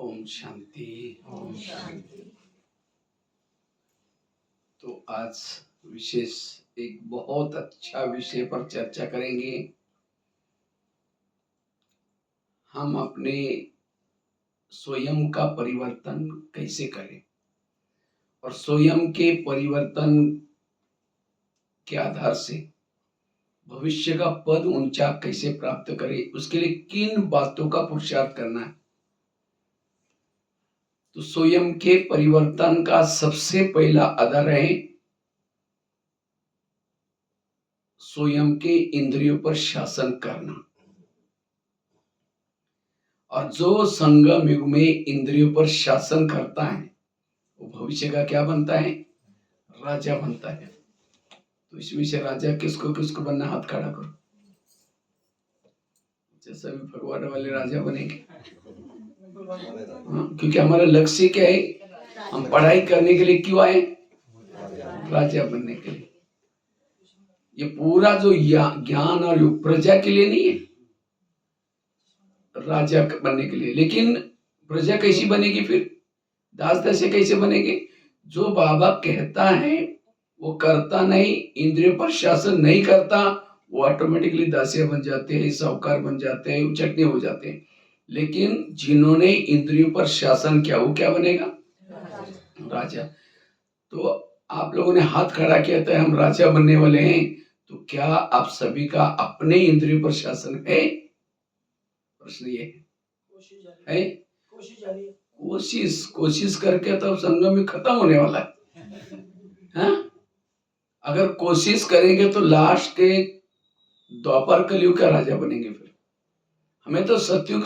ओम शांति। ओम शांति। तो आज विशेष एक बहुत अच्छा विषय पर चर्चा करेंगे। हम अपने स्वयं का परिवर्तन कैसे करें और स्वयं के परिवर्तन के आधार से भविष्य का पद ऊंचा कैसे प्राप्त करें, उसके लिए किन बातों का पुरुषार्थ करना है। तो स्वयं के परिवर्तन का सबसे पहला आधार है स्वयं के इंद्रियों पर शासन करना। और जो संगम युग में इंद्रियों पर शासन करता है वो भविष्य का क्या बनता है? राजा बनता है। तो इसमें से राजा किसको किसको बनना, हाथ खड़ा करो। जैसा भी भगवान वाले राजा बनेंगे। क्योंकि हमारा लक्ष्य क्या है? हम पढ़ाई करने के लिए क्यों आए? राजा बनने के लिए। ये पूरा जो ज्ञान और योग प्रजा के लिए नहीं है, राजा बनने के लिए। लेकिन प्रजा कैसी बनेगी फिर? दास दासी कैसे बनेंगे? जो बाबा कहता है वो करता नहीं, इंद्रियों पर शासन नहीं करता, वो ऑटोमेटिकली दासिया बन जाते हैं, साहूकार बन जाते हैं, चटनी हो जाते हैं। लेकिन जिन्होंने इंद्रियों पर शासन किया वो क्या बनेगा? राजा। तो आप लोगों ने हाथ खड़ा किया था, हम राजा बनने वाले हैं। तो क्या आप सभी का अपने इंद्रियों पर शासन है? प्रश्न ये है। कोशिश करके तो संगम में खत्म होने वाला है। अगर कोशिश करेंगे तो लास्ट के द्वापर कलयुग का राजा बनेंगे। फिर हमें तो सतयुग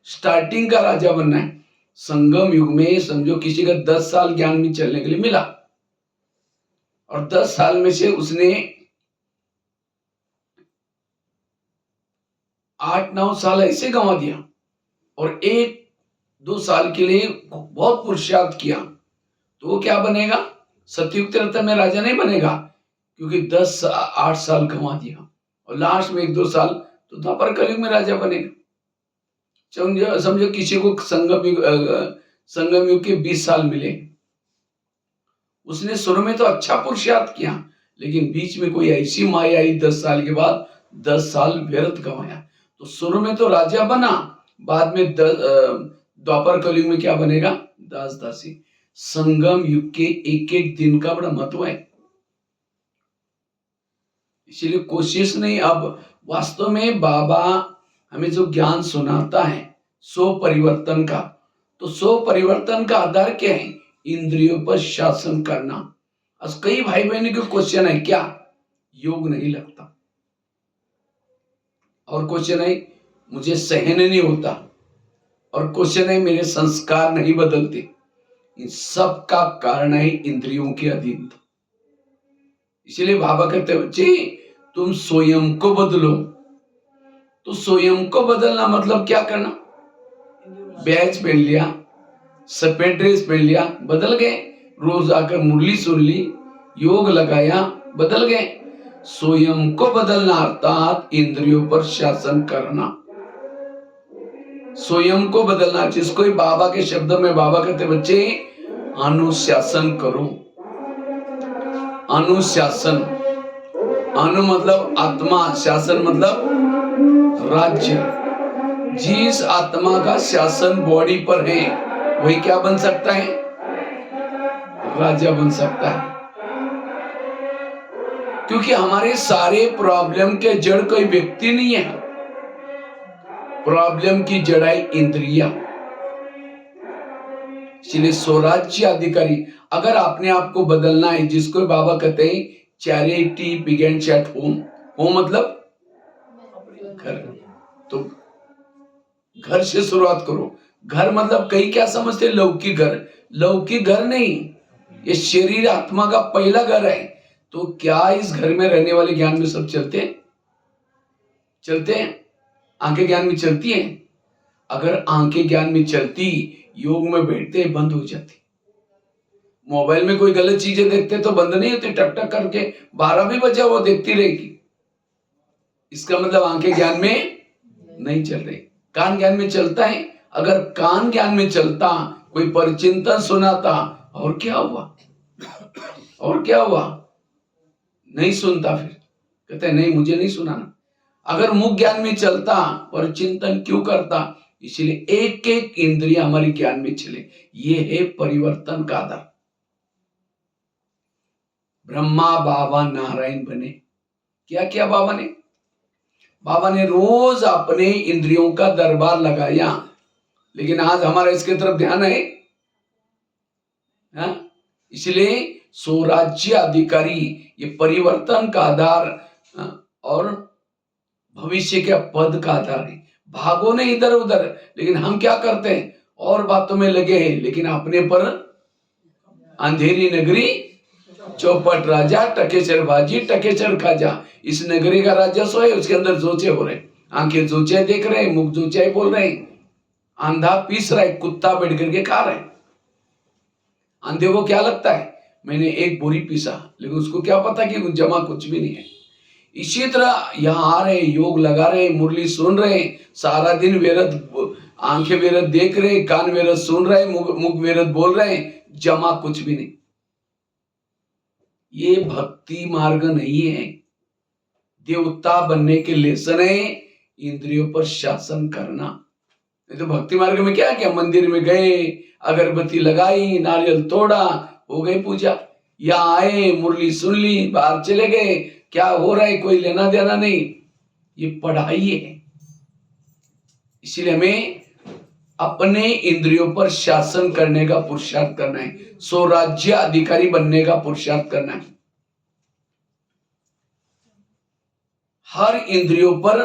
स्टार्टिंग का राजा बनना है। संगम युग में समझो किसी का 10 साल ज्ञान में चलने के लिए मिला और 10 साल में से उसने 8-9 साल ऐसे गंवा दिया और 1-2 साल के लिए बहुत पुरुषार्थ किया, तो वो क्या बनेगा? सतयुग त्रेता में राजा नहीं बनेगा, क्योंकि 10-8 साल गंवा दिया और लास्ट में 1-2 साल, तो द्वापर कलयुग में राजा बनेगा। समझो किसी को संगम युग के 20 साल मिले, उसने शुरू में तो अच्छा पुरुषार्थ किया, लेकिन बीच में कोई ऐसी माया आई 10 साल के बाद, 10 साल व्यर्थ गंवाया। तो शुरू में तो राजा बना, बाद में द्वापर कलयुग में क्या बनेगा? दास दासी। संगम युग के एक एक दिन का बड़ा महत्व है। इसलिए कोशिश नहीं, अब वास्तव में बाबा हमें जो ज्ञान सुनाता है सो परिवर्तन का, तो सो परिवर्तन का आधार क्या है? इंद्रियों पर शासन करना। आज कई भाई बहनों के क्वेश्चन है, क्या योग नहीं लगता, और क्वेश्चन है मुझे सहन नहीं होता, और क्वेश्चन है मेरे संस्कार नहीं बदलते। इन सब का कारण है इंद्रियों की अधीनता। इसलिए बाबा कहते हैं बच्चे तुम स्वयं को बदलो। तो स्वयं को बदलना मतलब क्या करना? बैच पहन लिया, सफेद ड्रेस पहन लिया, बदल गए। रोज आकर मुरली सुन ली, योग लगाया, बदल गए। स्वयं को बदलना अर्थात इंद्रियों पर शासन करना। स्वयं को बदलना, जिसको ही बाबा के शब्दों में बाबा कहते बच्चे अनुशासन करो। अनुशासन, अनु मतलब आत्मा, शासन मतलब राज्य। जिस आत्मा का शासन बॉडी पर है वही क्या बन सकता है? राजा बन सकता है। क्योंकि हमारे सारे प्रॉब्लम के जड़ कोई व्यक्ति नहीं है, प्रॉब्लम की जड़ है इंद्रिया। इसलिए स्वराज्य अधिकारी, अगर अपने आप को बदलना है, जिसको बाबा कहते हैं charity begins at home. Home मतलब घर, तो घर से शुरुआत करो। घर मतलब कई क्या समझते? लौकिक घर। लौकिक घर नहीं, ये शरीर आत्मा का पहला घर है। तो क्या इस घर में रहने वाले ज्ञान में सब चलते हैं? आंखें ज्ञान में चलती हैं? अगर आंखें ज्ञान में चलती, योग में बैठते बंद हो जाती। मोबाइल में कोई गलत चीजें देखते तो बंद नहीं होती, टक टक करके 12 भी बजा वो देखती रहेगी। इसका मतलब आंखें ज्ञान में नहीं चल रही। कान ज्ञान में चलता है, अगर कान ज्ञान में चलता, कोई परिचिंतन सुनाता, और क्या हुआ, और क्या हुआ, नहीं सुनता, फिर कहते नहीं मुझे नहीं सुनाना। अगर मुख ज्ञान में चलता, परिचिंतन क्यों करता? इसलिए एक एक इंद्रिय हमारी ज्ञान में चले, ये है परिवर्तन का आधार। ब्रह्मा बाबा नारायण बने, क्या किया बाबा ने? बाबा ने रोज अपने इंद्रियों का दरबार लगाया, लेकिन आज हमारा इसके तरफ ध्यान है, हाँ? इसलिए स्वराज्य अधिकारी ये परिवर्तन का आधार, और भविष्य के पद का आधार है। भागो नहीं इधर उधर, लेकिन हम क्या करते हैं, और बातों में लगे हैं, लेकिन अपने पर अंधेरी नगरी चौपट राजा, टकेचर बाजी टकेचर खाजा। इस नगरी का राजा सो है, उसके अंदर जोचे हो रहे, आंखें जोचे देख रहे हैं, मुख जोचे बोल रहे हैं, अंधा पीस रहा है, कुत्ता बैठ करके खा रहा है। अंधे को क्या लगता है, मैंने एक बोरी पीसा, लेकिन उसको क्या पता कि जमा कुछ भी नहीं है। इसी तरह यहाँ आ रहे, योग लगा रहे, मुरली सुन रहे, सारा दिन वेरत, आंखें वेरत देख रहे, कान वेरत सुन रहे, मुख वेरत बोल रहे, जमा कुछ भी नहीं। ये भक्ति मार्ग नहीं है। देवता बनने के लेसन है इंद्रियों पर शासन करना। नहीं तो भक्ति मार्ग में क्या किया, मंदिर में गए, अगरबत्ती लगाई, नारियल तोड़ा, हो गई पूजा, या आए, मुरली सुन ली, बाहर चले गए, क्या हो रहा है कोई लेना देना नहीं। ये पढ़ाई है। इसलिए हमें अपने इंद्रियों पर शासन करने का पुरुषार्थ करना है, स्वराज्य अधिकारी बनने का पुरुषार्थ करना है। हर इंद्रियों पर,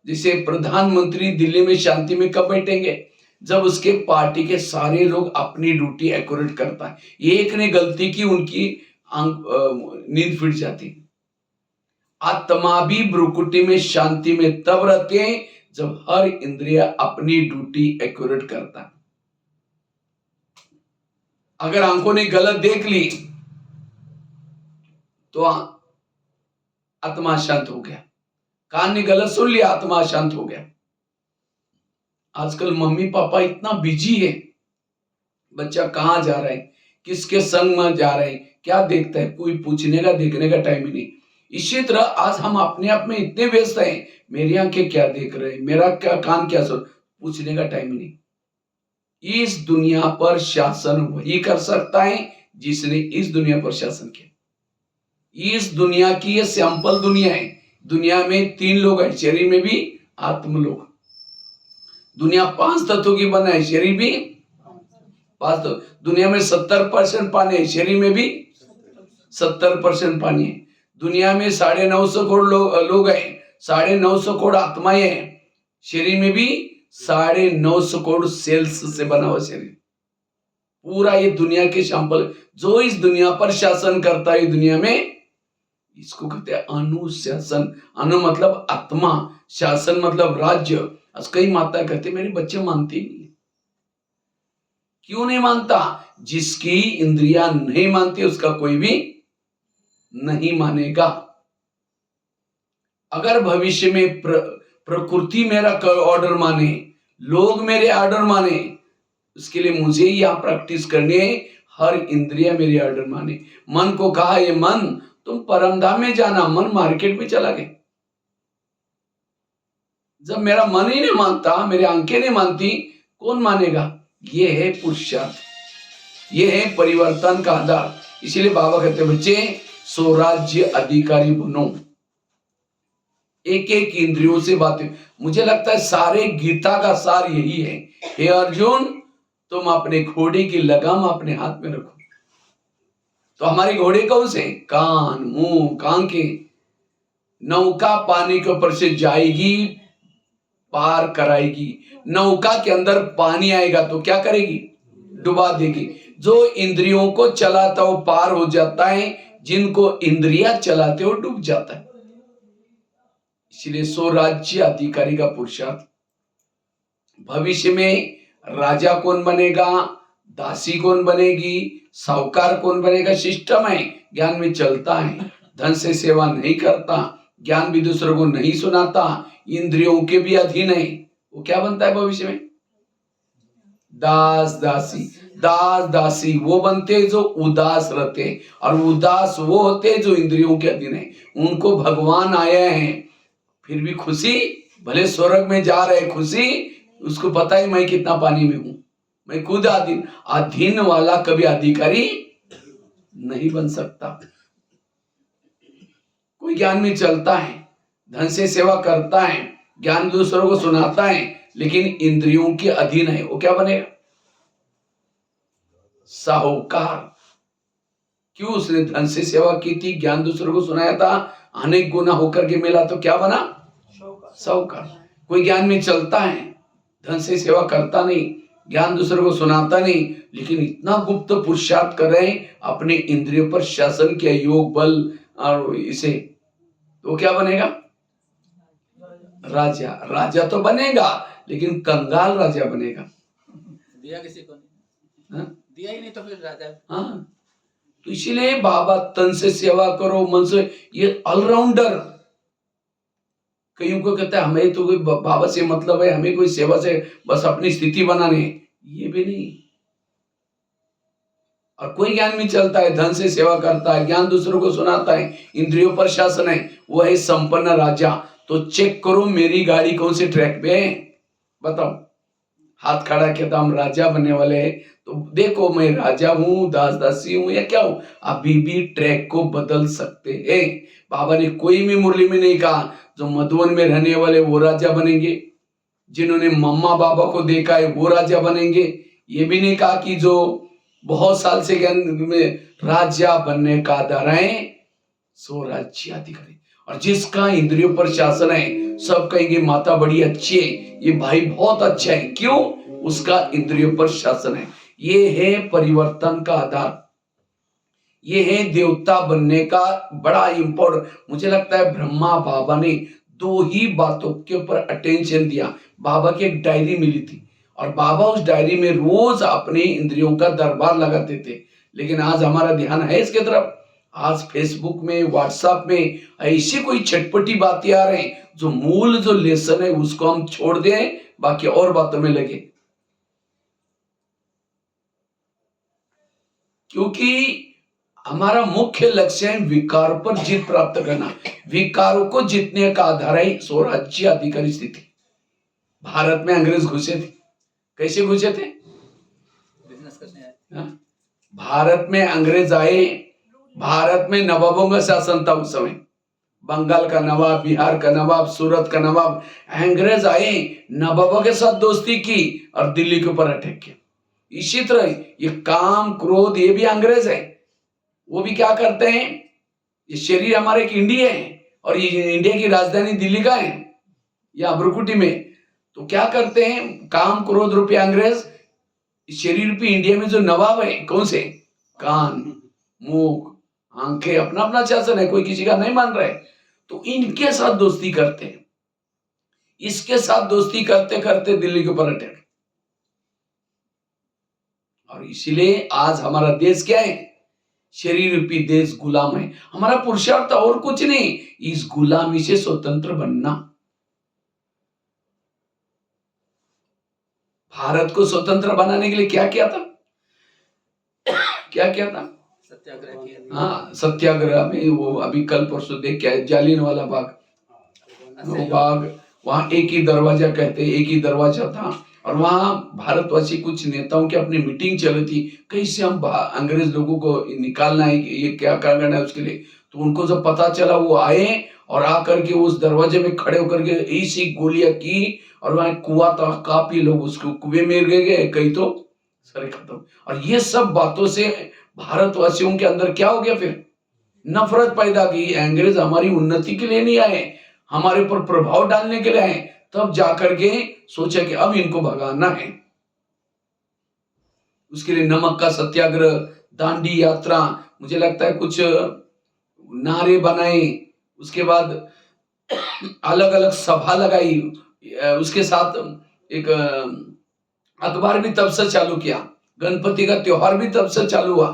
जैसे प्रधानमंत्री दिल्ली में शांति में कब बैठेंगे, जब उसके पार्टी के सारे लोग अपनी ड्यूटी एक्यूरेट करता है। एक ने गलती की, उनकी नींद फिट जाती। आत्मा भी भ्रुकुटी में शांति में तब रहते हैं जब हर इंद्रिय अपनी ड्यूटी एक्यूरेट करता है। अगर आंखों ने गलत देख ली तो आत्मा शांत हो गया, कान ने गलत सुन लिया, आत्मा शांत हो गया। आजकल मम्मी पापा इतना बिजी है, बच्चा कहां जा रहा है, किसके संग में जा रहा है, क्या देखता है, कोई पूछने का देखने का टाइम ही नहीं। इसी तरह आज हम अपने आप में इतने व्यस्त हैं, मेरी आंखें क्या देख रहे हैं, मेरा क्या कान क्या सुन, पूछने का टाइम ही नहीं। इस दुनिया पर शासन वही कर सकता है जिसने इस दुनिया पर शासन किया। इस दुनिया की ये सैंपल दुनिया है। दुनिया में 3 लोग हैं, शरीर में भी, आत्म लोग। दुनिया 5 तत्वों की बना है, शरीर भी 5 तत्व। दुनिया में 70% पानी है, शरीर में भी 70% पानी है। दुनिया में 950 करोड़ लोग हैं, 950 करोड़ आत्माएं हैं, शरीर में भी 950 करोड़ सेल्स से बना हुआ शरीर। पूरा ये दुनिया के सैंपल, जो इस दुनिया पर शासन करता है दुनिया में, इसको कहते हैं अनुशासन। अनु मतलब आत्मा, शासन मतलब राज्य। कई माता कहते मेरे बच्चे मानते नहीं। क्यों नहीं मानता? जिसकी इंद्रियां नहीं मानती उसका कोई भी नहीं मानेगा। अगर भविष्य में प्रकृति मेरा ऑर्डर माने, लोग मेरे ऑर्डर माने, उसके लिए मुझे यहां प्रैक्टिस करनी है, हर इंद्रिया मेरी ऑर्डर माने। मन को कहा, ये मन तुम परमधाम में जाना, मन मार्केट में चला गया। जब मेरा मन ही नहीं मानता, मेरी आंखें नहीं मानती, कौन मानेगा? ये है पुरुषार्थ, ये है परिवर्तन का आधार। इसीलिए बाबा कहते बच्चे स्वराज्य अधिकारी बनो, एक एक इंद्रियों से बातें। मुझे लगता है सारे गीता का सार यही है, हे अर्जुन तुम अपने घोड़े की लगाम अपने हाथ में रखो। तो हमारी घोड़े कौन से? कान, मुंह, आंखें। नौका पानी के ऊपर से जाएगी, पार कराएगी। नौका के अंदर पानी आएगा तो क्या करेगी? डुबा देगी। जो इंद्रियों को चलाता वो पार हो जाता है, जिनको इंद्रियां चलाते वो डूब जाता है। इसलिए स्वराज्य अधिकारी का पुरुषार्थ। भविष्य में राजा कौन बनेगा, दासी कौन बनेगी, साहूकार कौन बनेगा, सिस्टम है, ज्ञान में चलता है, धन से सेवा नहीं करता, ज्ञान भी दूसरों को नहीं सुनाता, इंद्रियों के भी अधीन है, वो क्या बनता है भविष्य में? दास दासी। दास दासी वो बनते जो उदास रहते, और उदास वो होते जो इंद्रियों के अधीन है। उनको भगवान आए हैं फिर भी खुशी, भले स्वर्ग में जा रहे खुशी, उसको पता ही मैं कितना पानी में हूं, मैं खुद अधीन। अधीन वाला कभी अधिकारी नहीं बन सकता। कोई ज्ञान में चलता है, धन से सेवा करता है, ज्ञान दूसरों को सुनाता है, लेकिन इंद्रियों के अधीन है, वो क्या बनेगा? साहूकार। क्यों? उसने धन से सेवा की थी, ज्ञान दूसरों को सुनाया था, अनेक गुना होकर के मिला तो क्या बना? साहूकार। कोई ज्ञान में चलता है, धन से सेवा करता नहीं, ज्ञान दूसरों को सुनाता नहीं, लेकिन इतना गुप्त पुरुषार्थ कर रहे हैं, अपने इंद्रियों पर शासन किया, योग बल और इसे, तो क्या बनेगा? राजा। राजा तो बनेगा, लेकिन कंगाल राजा बनेगा। दिया किसी को नहीं, हाँ? दिया ही नहीं तो फिर राजा। हाँ, तो इसीलिए बाबा तन से सेवा करो, मन से, ये ऑलराउंडर। कईयों को कहता है हमें तो कोई बाबा से मतलब है, हमें कोई सेवा से बस अपनी स्थिति बनाने, ये भी नहीं। और कोई ज्ञान में चलता है, धन से सेवा करता है, ज्ञान दूसरों को सुनाता है, इंद्रियों पर शासन है, वो है संपन्न राजा। तो चेक करो मेरी गाड़ी कौन से ट्रैक पे है, बताओ। हाथ खड़ा किया था, हम राजा बनने वाले हैं, तो देखो मैं राजा हूं, दास दासी हूं या क्या हूं? अभी भी ट्रैक को बदल सकते हैं। बाबा ने कोई भी मुरली में नहीं कहा जो मधुवन में रहने वाले वो राजा बनेंगे, जिन्होंने मम्मा बाबा को देखा है वो राजा बनेंगे। ये भी नहीं कहा कि जो बहुत साल से ज्ञान में राजा बनने का आधार है सो राज्याधिकारी। और जिसका इंद्रियों पर शासन है, सब कहेंगे माता बड़ी अच्छी है, ये भाई बहुत अच्छा है। क्यों? उसका इंद्रियों पर शासन है। ये है परिवर्तन का आधार, ये है देवता बनने का बड़ा इंपॉर्टेंट। मुझे लगता है ब्रह्मा बाबा ने दो ही बातों के ऊपर अटेंशन दिया। बाबा की एक डायरी मिली थी, और बाबा उस डायरी में रोज अपने इंद्रियों का दरबार लगाते थे। लेकिन आज हमारा ध्यान है इसके तरफ। आज फेसबुक में, व्हाट्सएप में ऐसी कोई चटपटी बातें आ रही हैं, जो मूल जो लेसन है उसको हम छोड़ दें, बाकी और बातों में लगे। क्योंकि हमारा मुख्य लक्ष्य है विकार पर जीत प्राप्त करना। विकारों को जीतने का आधार है स्वराज्य अधिकारी स्थिति। भारत में अंग्रेज घुसे थे, कैसे घुसे थे? बिजनेस करने आए। भारत में अंग्रेज आए, भारत में नवाबों का शासन था उस समय। बंगाल का नवाब, बिहार का नवाब, सूरत का नवाब। अंग्रेज आए, नवाबों के साथ दोस्ती की और दिल्ली के ऊपर अटैक किया। इसी तरह ये काम क्रोध ये भी अंग्रेज है। वो भी क्या करते हैं, ये शरीर हमारे एक इंडिया है, और ये इंडिया की राजधानी दिल्ली का है या अब्रुकुटी में। तो क्या करते हैं, काम क्रोध रूपी अंग्रेज शरीर रूपी इंडिया में जो नवाब है, कौन से? कान, मुख, आंखें, अपना अपना शासन है, कोई किसी का नहीं मान रहे। तो इनके साथ दोस्ती करते हैं, इसके साथ दोस्ती करते करते दिल्ली के ऊपर अटैक। और इसीलिए आज हमारा देश क्या है? शरीर रूपी देश गुलाम है। हमारा पुरुषार्थ और कुछ नहीं, इस गुलामी से स्वतंत्र बनना। भारत को स्वतंत्र बनाने के लिए क्या किया था? क्या किया था? सत्याग्रह किया। हाँ, सत्याग्रह में वो अभी कल परसों देख के आए, जालियनवाला बाग। वो बाग, वहां एक ही दरवाजा कहते, एक ही दरवाजा था, और वहां भारतवासी कुछ नेताओं की अपनी मीटिंग चल रही थी, कैसे हम अंग्रेज लोगों को निकालना है, ये क्या करना है उसके लिए। तो उनको जब पता चला, वो आए और आकर के उस दरवाजे में खड़े होकर के ऐसी गोलियां की, और वहां कुआं था, काफी लोग उसको कुएं में गिर गए, कई तो सारे खत्म। और ये सब बातों से भारतवासियों के अंदर क्या हो गया, फिर नफरत पैदा की। अंग्रेज हमारी उन्नति के लिए नहीं आए, हमारे ऊपर प्रभाव डालने के लिए आए। तब जाकर के सोचा कि अब इनको भगाना है। उसके लिए नमक का सत्याग्रह, दांडी यात्रा, मुझे लगता है कुछ नारे बनाए, उसके बाद अलग अलग सभा लगाई, उसके साथ एक अखबार भी तब से चालू किया, गणपति का त्योहार भी तब से चालू हुआ।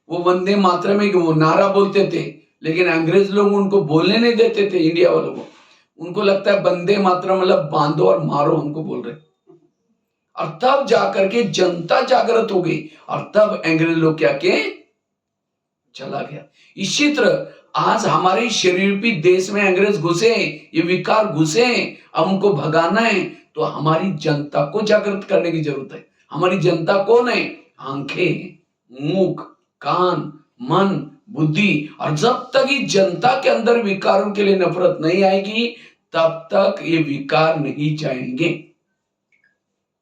वो वंदे मातरम में वो नारा बोलते थे, लेकिन अंग्रेज लोग उनको बोलने नहीं देते थे, इंडिया वालों को। उनको लगता है वंदे मातरम मतलब बांधो और मारो, हमको बोल रहे। और तब जाकर के जनता जागृत हो गई और तब अंग्रेज लोग क्या किए, चला गया। इसी तरह आज हमारे शरीर रूपी देश में अंग्रेज घुसे, ये विकार घुसे, अब उनको भगाना है तो हमारी जनता को जागृत करने की जरूरत है। हमारी जनता कौन है? आंखें, मुख, कान, मन, बुद्धि। और जब तक ये जनता के अंदर विकारों के लिए नफरत नहीं आएगी तब तक ये विकार नहीं जाएंगे।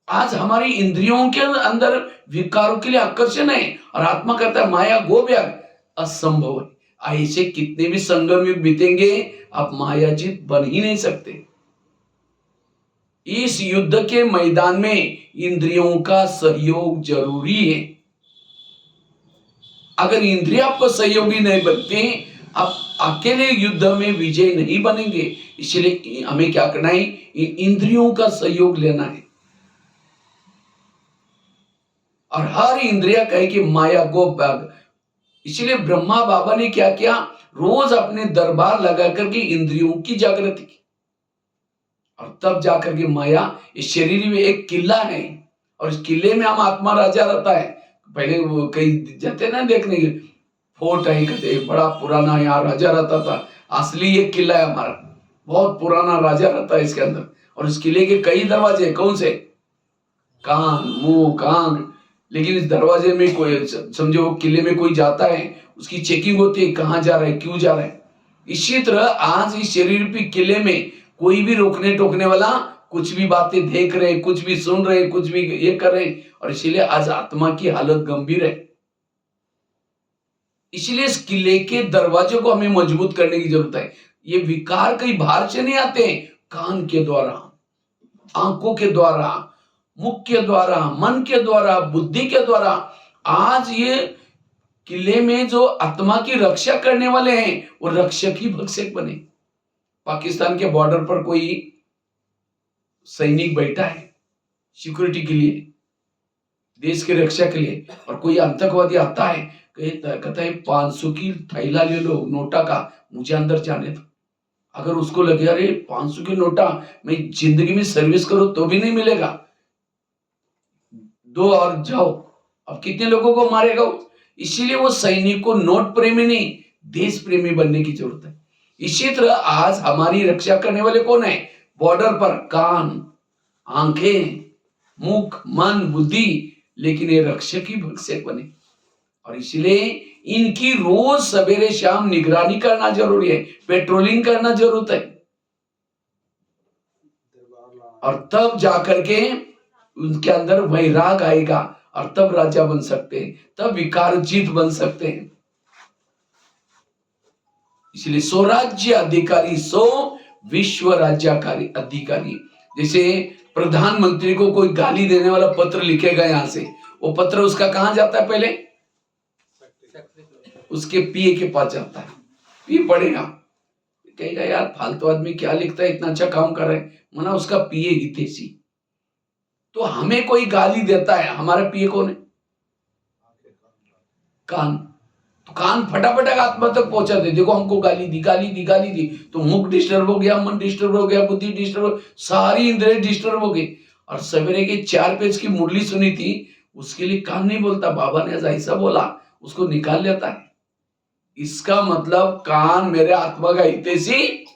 आज हमारी इंद्रियों के अंदर विकारों के लिए आकर्षण है और आत्मा कहता है माया गोव्याग असंभव है। ऐसे कितने भी संगम युग बीतेंगे आप मायाजीत बन ही नहीं सकते। इस युद्ध के मैदान में इंद्रियों का सहयोग जरूरी है। अगर इंद्रिय आपको सहयोगी नहीं बनते आप अकेले युद्ध में विजय नहीं बनेंगे। इसलिए हमें क्या करना है? इन इंद्रियों का सहयोग लेना है और हर इंद्रिया कहे कि माया गो भाग। इसलिए ब्रह्मा बाबा ने क्या किया? रोज अपने दरबार लगा करके इंद्रियों की जागृति की और तब जाकर के माया, इस शरीर में एक किला है और इस किले में हम आत्मा राजा रहता है। पहले वो कई जाते ना देखने के, फोर्ट है, कहते बड़ा पुराना यहाँ राजा रहता था। असली ये किला है हमारा, बहुत पुराना राजा रहता है इसके अंदर। और इस किले के कई दरवाजे, कौन से? कान, मुंह, आंख। लेकिन इस दरवाजे में कोई, समझो किले में कोई जाता है उसकी चेकिंग होती है, कहाँ जा रहा है, क्यों जा रहा है। इसी तरह आज इस शरीर पे किले में कोई भी रोकने टोकने वाला कुछ भी बातें देख रहे, कुछ भी सुन रहे, कुछ भी ये कर रहे। और इसीलिए आज आत्मा की हालत गंभीर है। इसलिए इस किले के दरवाजे को हमें मजबूत करने की जरूरत है। ये विकार कहीं बाहर से नहीं आते, कान के द्वारा, आंखों के द्वारा, मुख के द्वारा, मन के द्वारा, बुद्धि के द्वारा। आज ये किले में जो आत्मा की रक्षा करने वाले हैं वो रक्षक ही भक्षक बने। पाकिस्तान के बॉर्डर पर कोई सैनिक बैठा है सिक्योरिटी के लिए, देश की रक्षा के लिए, और कोई आतंकवादी आता है, कहता है 500 की थैला ले लो नोटा का, मुझे अंदर जाने दो। अगर उसको लगे अरे 500 की नोटा मैं जिंदगी में सर्विस करूं तो भी नहीं मिलेगा, दो और जाओ। अब कितने लोगों को मारेगा वो? इसीलिए वो सैनिक को नोट प्रेमी नहीं, देश प्रेमी बनने की जरूरत है। इसी तरह आज हमारी रक्षा करने वाले कौन है? बॉर्डर पर कान, आंखें, मुख, मन, बुद्धि। लेकिन ये रक्षक ही भक्षक बने और इसलिए इनकी रोज सवेरे शाम निगरानी करना जरूरी है, पेट्रोलिंग करना जरूरत है। और तब जाकर के उनके अंदर वैराग आएगा और तब राजा बन सकते हैं, तब विकारजीत बन सकते हैं। इसलिए स्वराज्य अधिकारी सो विश्व राज्यकारी अधिकारी। जैसे प्रधानमंत्री को कोई गाली देने वाला पत्र लिखेगा यहां से, वो पत्र उसका कहां जाता है? पहले उसके पीए के पास जाता है। पीए पढ़ेगा, कहेगा यार फालतू आदमी क्या लिखता है, इतना अच्छा काम कर रहा है, मना उसका पीए हितैषी। तो हमें कोई गाली देता है, हमारा पीए कौन है? कान। तो कान फटाफट आत्मा तक पहुंचा दे, देखो हमको गाली दी, गाली दी, गाली दी, तो मुख डिस्टर्ब हो गया, मन डिस्टर्ब हो गया, बुद्धि डिस्टर्ब, सारी इंद्रिय डिस्टर्ब हो गई। और सवेरे के 4 पेज की मुरली सुनी थी, उसके लिए कान नहीं बोलता, बाबा ने ऐसा बोला, उसको निकाल लेता है। इसका मतलब कान मेरे आत्मा का हितैषी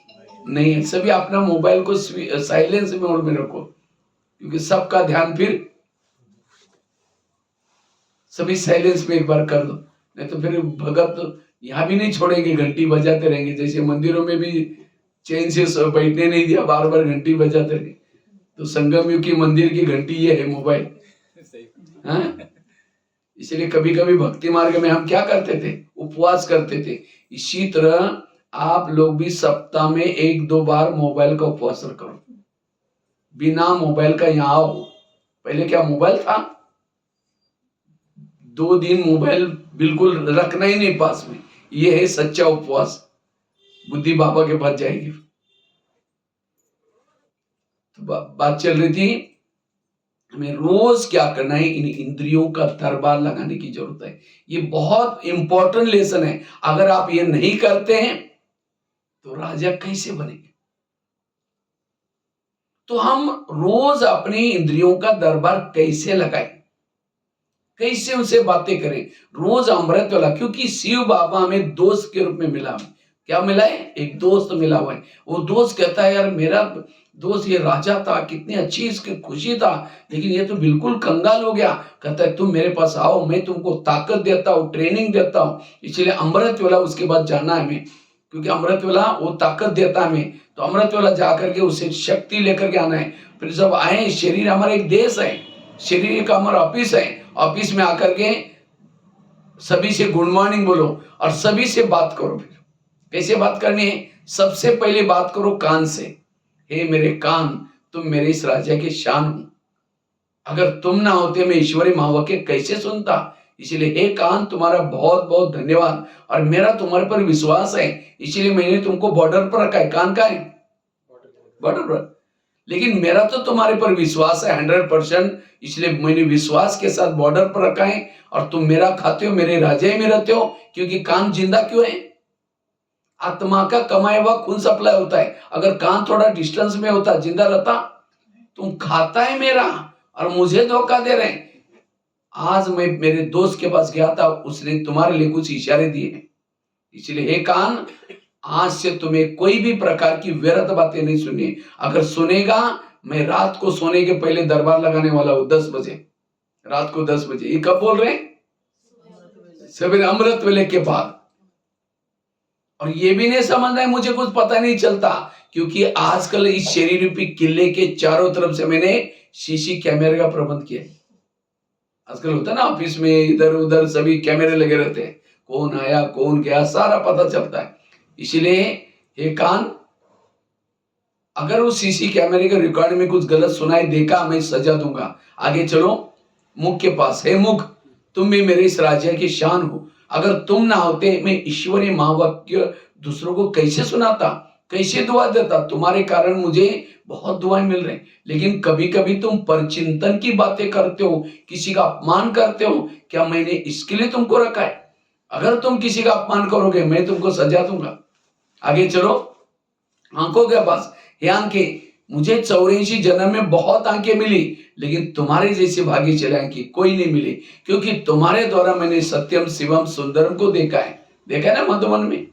नहीं है। सभी अपना मोबाइल को साइलेंस मोड में रखो, क्योंकि सबका ध्यान फिर सभी साइलेंस में एक बार कर दो, नहीं तो फिर भगत तो यहाँ भी नहीं छोड़ेंगे, घंटी बजाते रहेंगे। जैसे मंदिरों में भी चैन से बैठने नहीं दिया, बार बार घंटी बजाते रहे। तो संगम युग की मंदिर की घंटी ये है मोबाइल। हाँ, इसलिए कभी कभी भक्ति मार्ग में हम क्या करते थे? उपवास करते थे। इसी तरह आप लोग भी सप्ताह में 1-2 बार मोबाइल का उपवास करो, बिना मोबाइल का यहाँ आओ। पहले क्या मोबाइल था? 2 दिन मोबाइल बिल्कुल रखना ही नहीं पास में, ये है सच्चा उपवास। बुद्धि बाबा के पास जाएगी। तो बात चल रही थी, हमें रोज क्या करना है? इन इंद्रियों का दरबार लगाने की जरूरत है। ये बहुत इंपॉर्टेंट लेसन है। अगर आप ये नहीं करते हैं तो राजा कैसे बनेंगे? तो हम रोज अपनी इंद्रियों का दरबार कैसे लगाएं, कैसे उनसे बातें करें, रोज अमृत वाला, क्योंकि शिव बाबा हमें दोस्त के रूप में मिला है। क्या मिला है? एक दोस्त मिला हुआ है। वो दोस्त कहता है यार मेरा दोस्त ये राजा था, कितनी अच्छी इसकी खुशी था, लेकिन ये तो बिल्कुल कंगाल हो गया। कहता है तुम मेरे पास आओ, मैं तुमको ताकत देता हूँ, ट्रेनिंग देता हूँ। इसलिए अमृत वाला उसके बाद जाना है हमें, क्योंकि अमृत वाला वो ताकत देता है हमें। तो अमृत वाला जाकर के उसे शक्ति लेकर के आना है। फिर जब आए, शरीर हमारा एक देश है, शरीर का हमारा ऑफिस है, ऑफिस में आकर के सभी से गुड मॉर्निंग बोलो और सभी से बात करो। फिर कैसे बात करनी है? सबसे पहले बात करो कान से। हे मेरे कान, तुम मेरे इस राज्य के शान हो, अगर तुम ना होते मैं ईश्वरी महावाक्य कैसे सुनता। इसलिए हे कान, तुम्हारा बहुत बहुत धन्यवाद, और मेरा तुम्हारे पर विश्वास है, इसलिए मैंने तुमको बॉर्डर पर रखा है। कान का है बॉर्डर पर, लेकिन मेरा तो तुम्हारे पर विश्वास है 100%, इसलिए मैंने विश्वास के साथ बॉर्डर पर रखा है। और तुम मेरा खाते हो, मेरे राज्य में रहते हो। क्योंकि कान जिंदा क्यों है? आत्मा का कमाया हुआ खून सप्लाई होता है। अगर कान थोड़ा डिस्टेंस में होता, जिंदा रहता। तुम खाता है मेरा और मुझे धोखा दे रहे हैं। आज मैं मेरे दोस्त के पास गया था, उसने तुम्हारे लिए कुछ इशारे दिए। इसलिए हे कान, आज से तुम्हें कोई भी प्रकार की व्यर्थ बातें नहीं सुनिए। अगर सुनेगा, मैं रात को सोने के पहले दरबार लगाने वाला हूं 10 बजे, रात को 10 बजे। ये कब बोल रहे हैं? सवेरे अमृत वेले के बाद। और ये भी नहीं समझना है मुझे कुछ पता नहीं चलता, क्योंकि आजकल इस शरीर रूपी किले के चारों तरफ से मैंने सीसी कैमरे का प्रबंध किया है। आजकल होता है ना ऑफिस में, इधर उधर सभी कैमरे लगे रहते हैं, कौन आया कौन गया सारा पता चलता है। इसलिए हे कान, अगर उस सीसी कैमरे के रिकॉर्ड में कुछ गलत सुनाई देखा, मैं सजा दूंगा। आगे चलो मुख के पास। हे मुख, तुम भी मेरे इस राज्य की शान हो, अगर तुम ना होते मैं ईश्वरीय महावाक्य दूसरों को कैसे सुनाता, कैसे दुआ देता। तुम्हारे कारण मुझे बहुत दुआएं मिल रही, लेकिन कभी कभी तुम परचिंतन की बातें करते हो, किसी का अपमान करते हो। क्या मैंने इसके लिए तुमको रखा है? अगर तुम किसी का अपमान करोगे, मैं तुमको सजा दूंगा। आगे चलो आंखों के पास। हे आंखें, मुझे 84 जन्म में बहुत आंखें मिली, लेकिन तुम्हारे जैसे भागी चले आंखें कोई नहीं मिली, क्योंकि तुम्हारे द्वारा मैंने सत्यम शिवम सुंदरम को देखा है ना मधुबन में।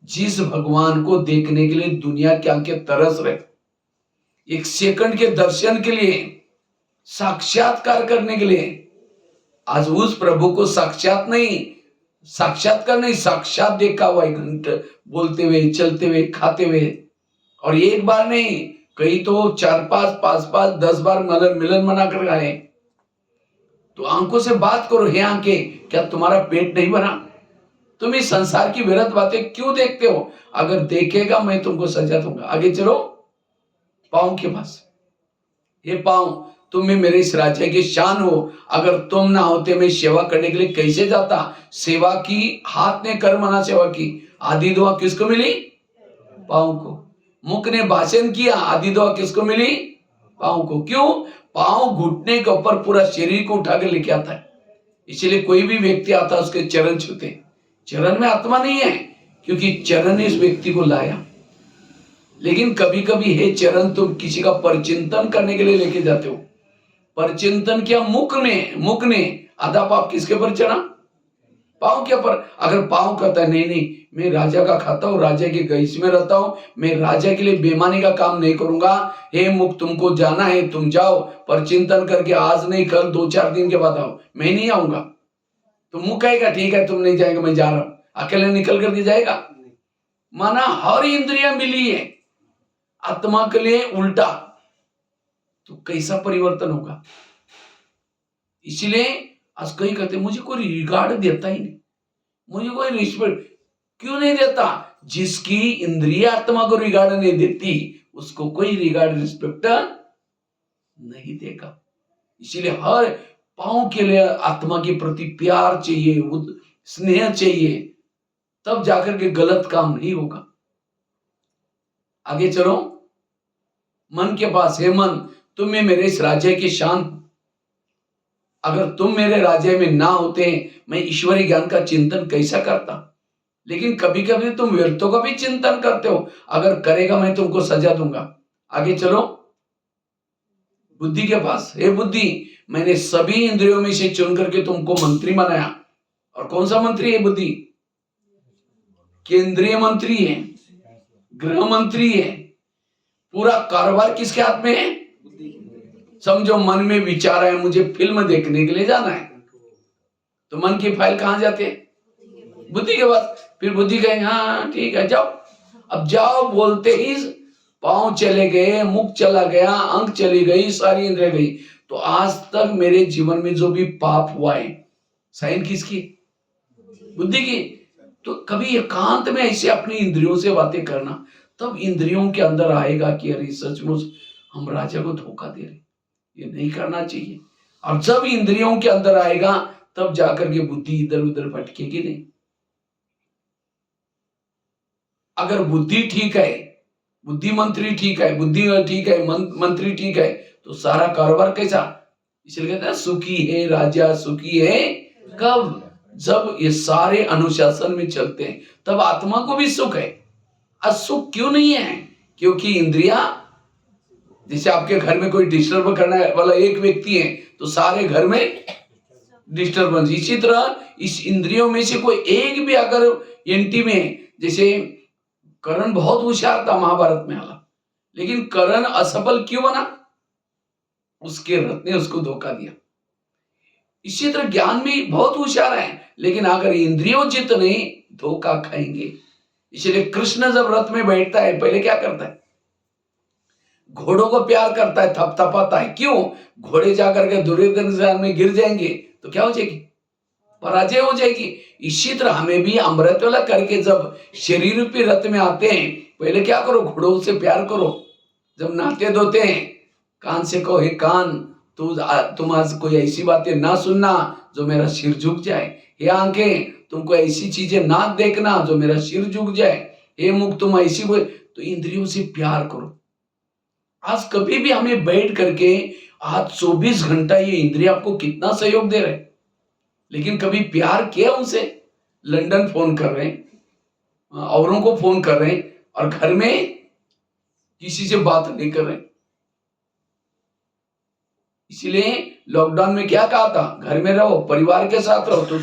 जिस भगवान को देखने के लिए दुनिया की आंखें तरस रहे, एक सेकंड के दर्शन के लिए, साक्षात्कार करने के लिए, आज उस प्रभु को साक्षात्कार नहीं, साक्षात देखा हुआ है, घंटे बोलते हुए, चलते हुए, खाते हुए। और एक बार नहीं, कई तो 4-5, 5-5, 10 बार मिलन मना कर आए। तो आंखों से बात करो। हे आंखें, क्या तुम्हारा पेट नहीं भरा? तुम इस संसार की व्यर्थ बातें क्यों देखते हो? अगर देखेगा, मैं तुमको सजा दूंगा। आगे चलो पांव के पास। ये पांव, तुम भी मेरे इस राज्य की शान हो, अगर तुम ना होते मैं सेवा करने के लिए कैसे जाता। सेवा की, हाथ ने कर मना सेवा की। आधी दुआ किसको मिली? पांव को। मुख ने भाषण किया, आधी दुआ किसको मिली? पांव को। क्यों? पांव घुटने के ऊपर पूरा शरीर को उठा के लेके आता है। इसलिए कोई भी व्यक्ति आता है, उसके चरण छूते। चरण में आत्मा नहीं है, क्योंकि चरण ने इस व्यक्ति को लाया। लेकिन कभी कभी हे चरण, तुम किसी का परचिंतन करने के लिए लेके जाते हो। परचिंतन किया मुख ने, आधा पाप किसके पर चढ़ा? पांव के ऊपर। अगर पांव कहता है नहीं मैं राजा का खाता हूं, राजा के गैस में रहता हूं, मैं राजा के लिए बेईमानी का काम नहीं करूंगा। हे मुख, तुमको जाना है, तुम जाओ, पर चिंतन करके आज नहीं कल 2-4 दिन के बाद आओ, मैं नहीं आऊंगा। तो मुख कहेगा ठीक है तुम नहीं जाएगा, मैं जा रहा हूं। अकेले निकल करके जाएगा? माना हर इंद्रिया मिली है, आत्मा के लिए उल्टा, तो कैसा परिवर्तन होगा। इसलिए आज कई कहते मुझे कोई रिगार्ड देता ही नहीं, मुझे कोई रिस्पेक्ट क्यों नहीं देता? जिसकी इंद्रिय आत्मा को रिगार्ड नहीं देती, उसको कोई रिगार्ड रिस्पेक्ट नहीं देगा। इसीलिए हर पांव के लिए आत्मा के प्रति प्यार चाहिए, स्नेह चाहिए, तब जाकर के गलत काम नहीं होगा। आगे चलो मन के पास। हे मन, तुम्हें मेरे इस राज्य की शान, अगर तुम मेरे राज्य में ना होते मैं ईश्वरीय ज्ञान का चिंतन कैसा करता। लेकिन कभी कभी तुम व्यर्थों का भी चिंतन करते हो, अगर करेगा मैं तुमको सजा दूंगा। आगे चलो बुद्धि के पास, हे बुद्धि, मैंने सभी इंद्रियों में से चुन करके तुमको मंत्री बनाया। और कौन सा मंत्री है बुद्धि? केंद्रीय मंत्री है, गृह मंत्री है। पूरा कारोबार किसके हाथ में है? समझो मन में विचार है मुझे फिल्म देखने के लिए जाना है, तो मन की फाइल कहां जाती है? बुद्धि के पास। फिर बुद्धि कहेंगे हाँ ठीक है जाओ। अब जाओ बोलते ही पांव चले गए, मुख चला गया, आंख चली गई, सारी इंद्रियां गई। तो आज तक मेरे जीवन में जो भी पाप हुआ है, साइन किसकी? बुद्धि की। तो कभी एकांत में ऐसे अपनी इंद्रियों से बातें करना, तब इंद्रियों के अंदर आएगा कि अरे सचमुच हम राजा को धोखा दे रहे, ये नहीं करना चाहिए। और जब इंद्रियों के अंदर आएगा तब जाकर के बुद्धि इधर उधर भटकेगी नहीं। अगर बुद्धि ठीक है, बुद्धि मंत्री ठीक है, बुद्धि ठीक है, मंत्री ठीक है, तो सारा कारोबार कैसा? इसलिए कहते हैं सुखी है राजा, सुखी है कब? जब ये सारे अनुशासन में चलते हैं, तब आत्मा को भी सुख है। आज सुख क्यों नहीं है? क्योंकि इंद्रिया, जैसे आपके घर में कोई डिस्टर्ब करने वाला एक व्यक्ति है तो सारे घर में डिस्टर्बेंस। इसी तरह इस इंद्रियों में से कोई एक भी अगर एंटी में, जैसे कर्ण बहुत होशियार था महाभारत में आला, लेकिन कर्ण असफल क्यों बना? उसके रथ ने उसको धोखा दिया। इसी तरह ज्ञान में बहुत होशियार है, लेकिन अगर इंद्रियों जितने धोखा खाएंगे। इसलिए कृष्ण जब रथ में बैठता है पहले क्या करता है? घोड़ों को प्यार करता है, थपथपाता है। क्यों? घोड़े जाकर के दुर्योधन में गिर जाएंगे तो क्या हो जाएगी? पराजय हो जाएगी। इसी तरह हमें भी अमृत वाला करके जब शरीर रूपी रथ में आते हैं, पहले क्या करो? घोड़ों से प्यार करो। जब नहाते धोते हैं, कान से कहो हे कान, तुम आज कोई ऐसी बातें ना सुनना जो मेरा सिर झुक जाए। हे आंखें, तुमको ऐसी चीजें ना देखना जो मेरा सिर झुक जाए। हे मुख, तुम ऐसी कोई, तो इंद्रियों से प्यार करो। आज कभी भी हमें बैठ करके आज 24 घंटा ये इंद्रिय आपको कितना सहयोग दे रहे, लेकिन कभी प्यार किया उनसे? लंदन फोन कर रहे हैं, औरों को फोन कर रहे हैं, और घर में किसी से बात नहीं कर रहे। इसलिए लॉकडाउन में क्या कहा था? घर में रहो, परिवार के साथ रहो तो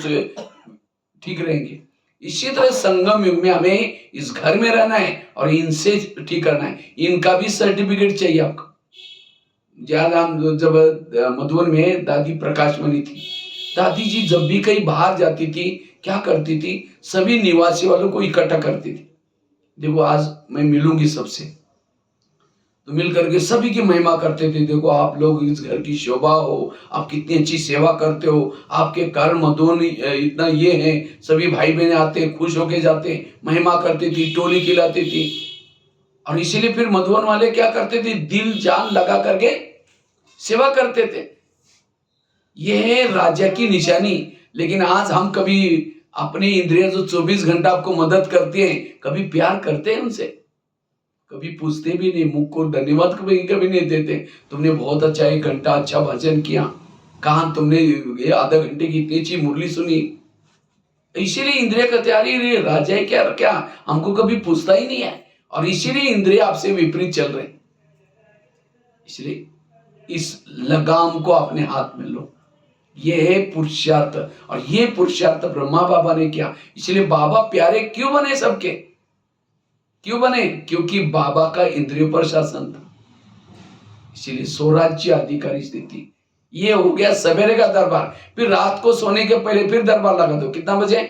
ठीक रहेंगे। इसी तरह संगम युग में हमें इस घर में रहना है और इनसे ठीक करना है। इनका भी सर्टिफिकेट चाहिए आपको। जब मधुबन में दादी प्रकाशमणि थी, दादी जी जब भी कहीं बाहर जाती थी क्या करती थी? सभी निवासी वालों को इकट्ठा करती थी। देखो आज मैं मिलूंगी सबसे, तो मिल करके सभी की महिमा करते थे। देखो आप लोग इस घर की शोभा हो, आप कितनी अच्छी सेवा करते हो, आपके कारण मधुबन इतना ये है। सभी भाई बहन आते, खुश होके जाते, महिमा करती थी, टोली खिलाती थी। और इसीलिए फिर मधुबन वाले क्या करते थे? दिल जान लगा करके सेवा करते थे। ये है राजा की निशानी। लेकिन आज हम कभी अपनी इंद्रियां जो 24 घंटा आपको मदद करती हैं, कभी प्यार करते हैं उनसे? कभी पूछते भी नहीं, मुख को धन्यवाद कभी नहीं देते। तुमने बहुत अच्छा 1 घंटा अच्छा भजन किया, कान तुमने ये आधा घंटे की इतनी अच्छी मुरली सुनी। इसीलिए इंद्रिय कहते अरे राजा है क्या क्या, हमको कभी पूछता ही नहीं है। और इसीलिए इंद्रिय आपसे विपरीत चल रहे। इसलिए इस लगाम को अपने हाथ में लो। ये है पुरुषार्थ, और ये पुरुषार्थ ब्रह्मा बाबा ने किया। इसलिए बाबा प्यारे क्यों बने सबके? क्यों बने? क्योंकि बाबा का इंद्रियों पर शासन था। इसीलिए स्वराज्य अधिकारी स्थिति। ये हो गया सवेरे का दरबार। फिर रात को सोने के पहले फिर दरबार लगा दो। कितना बजे?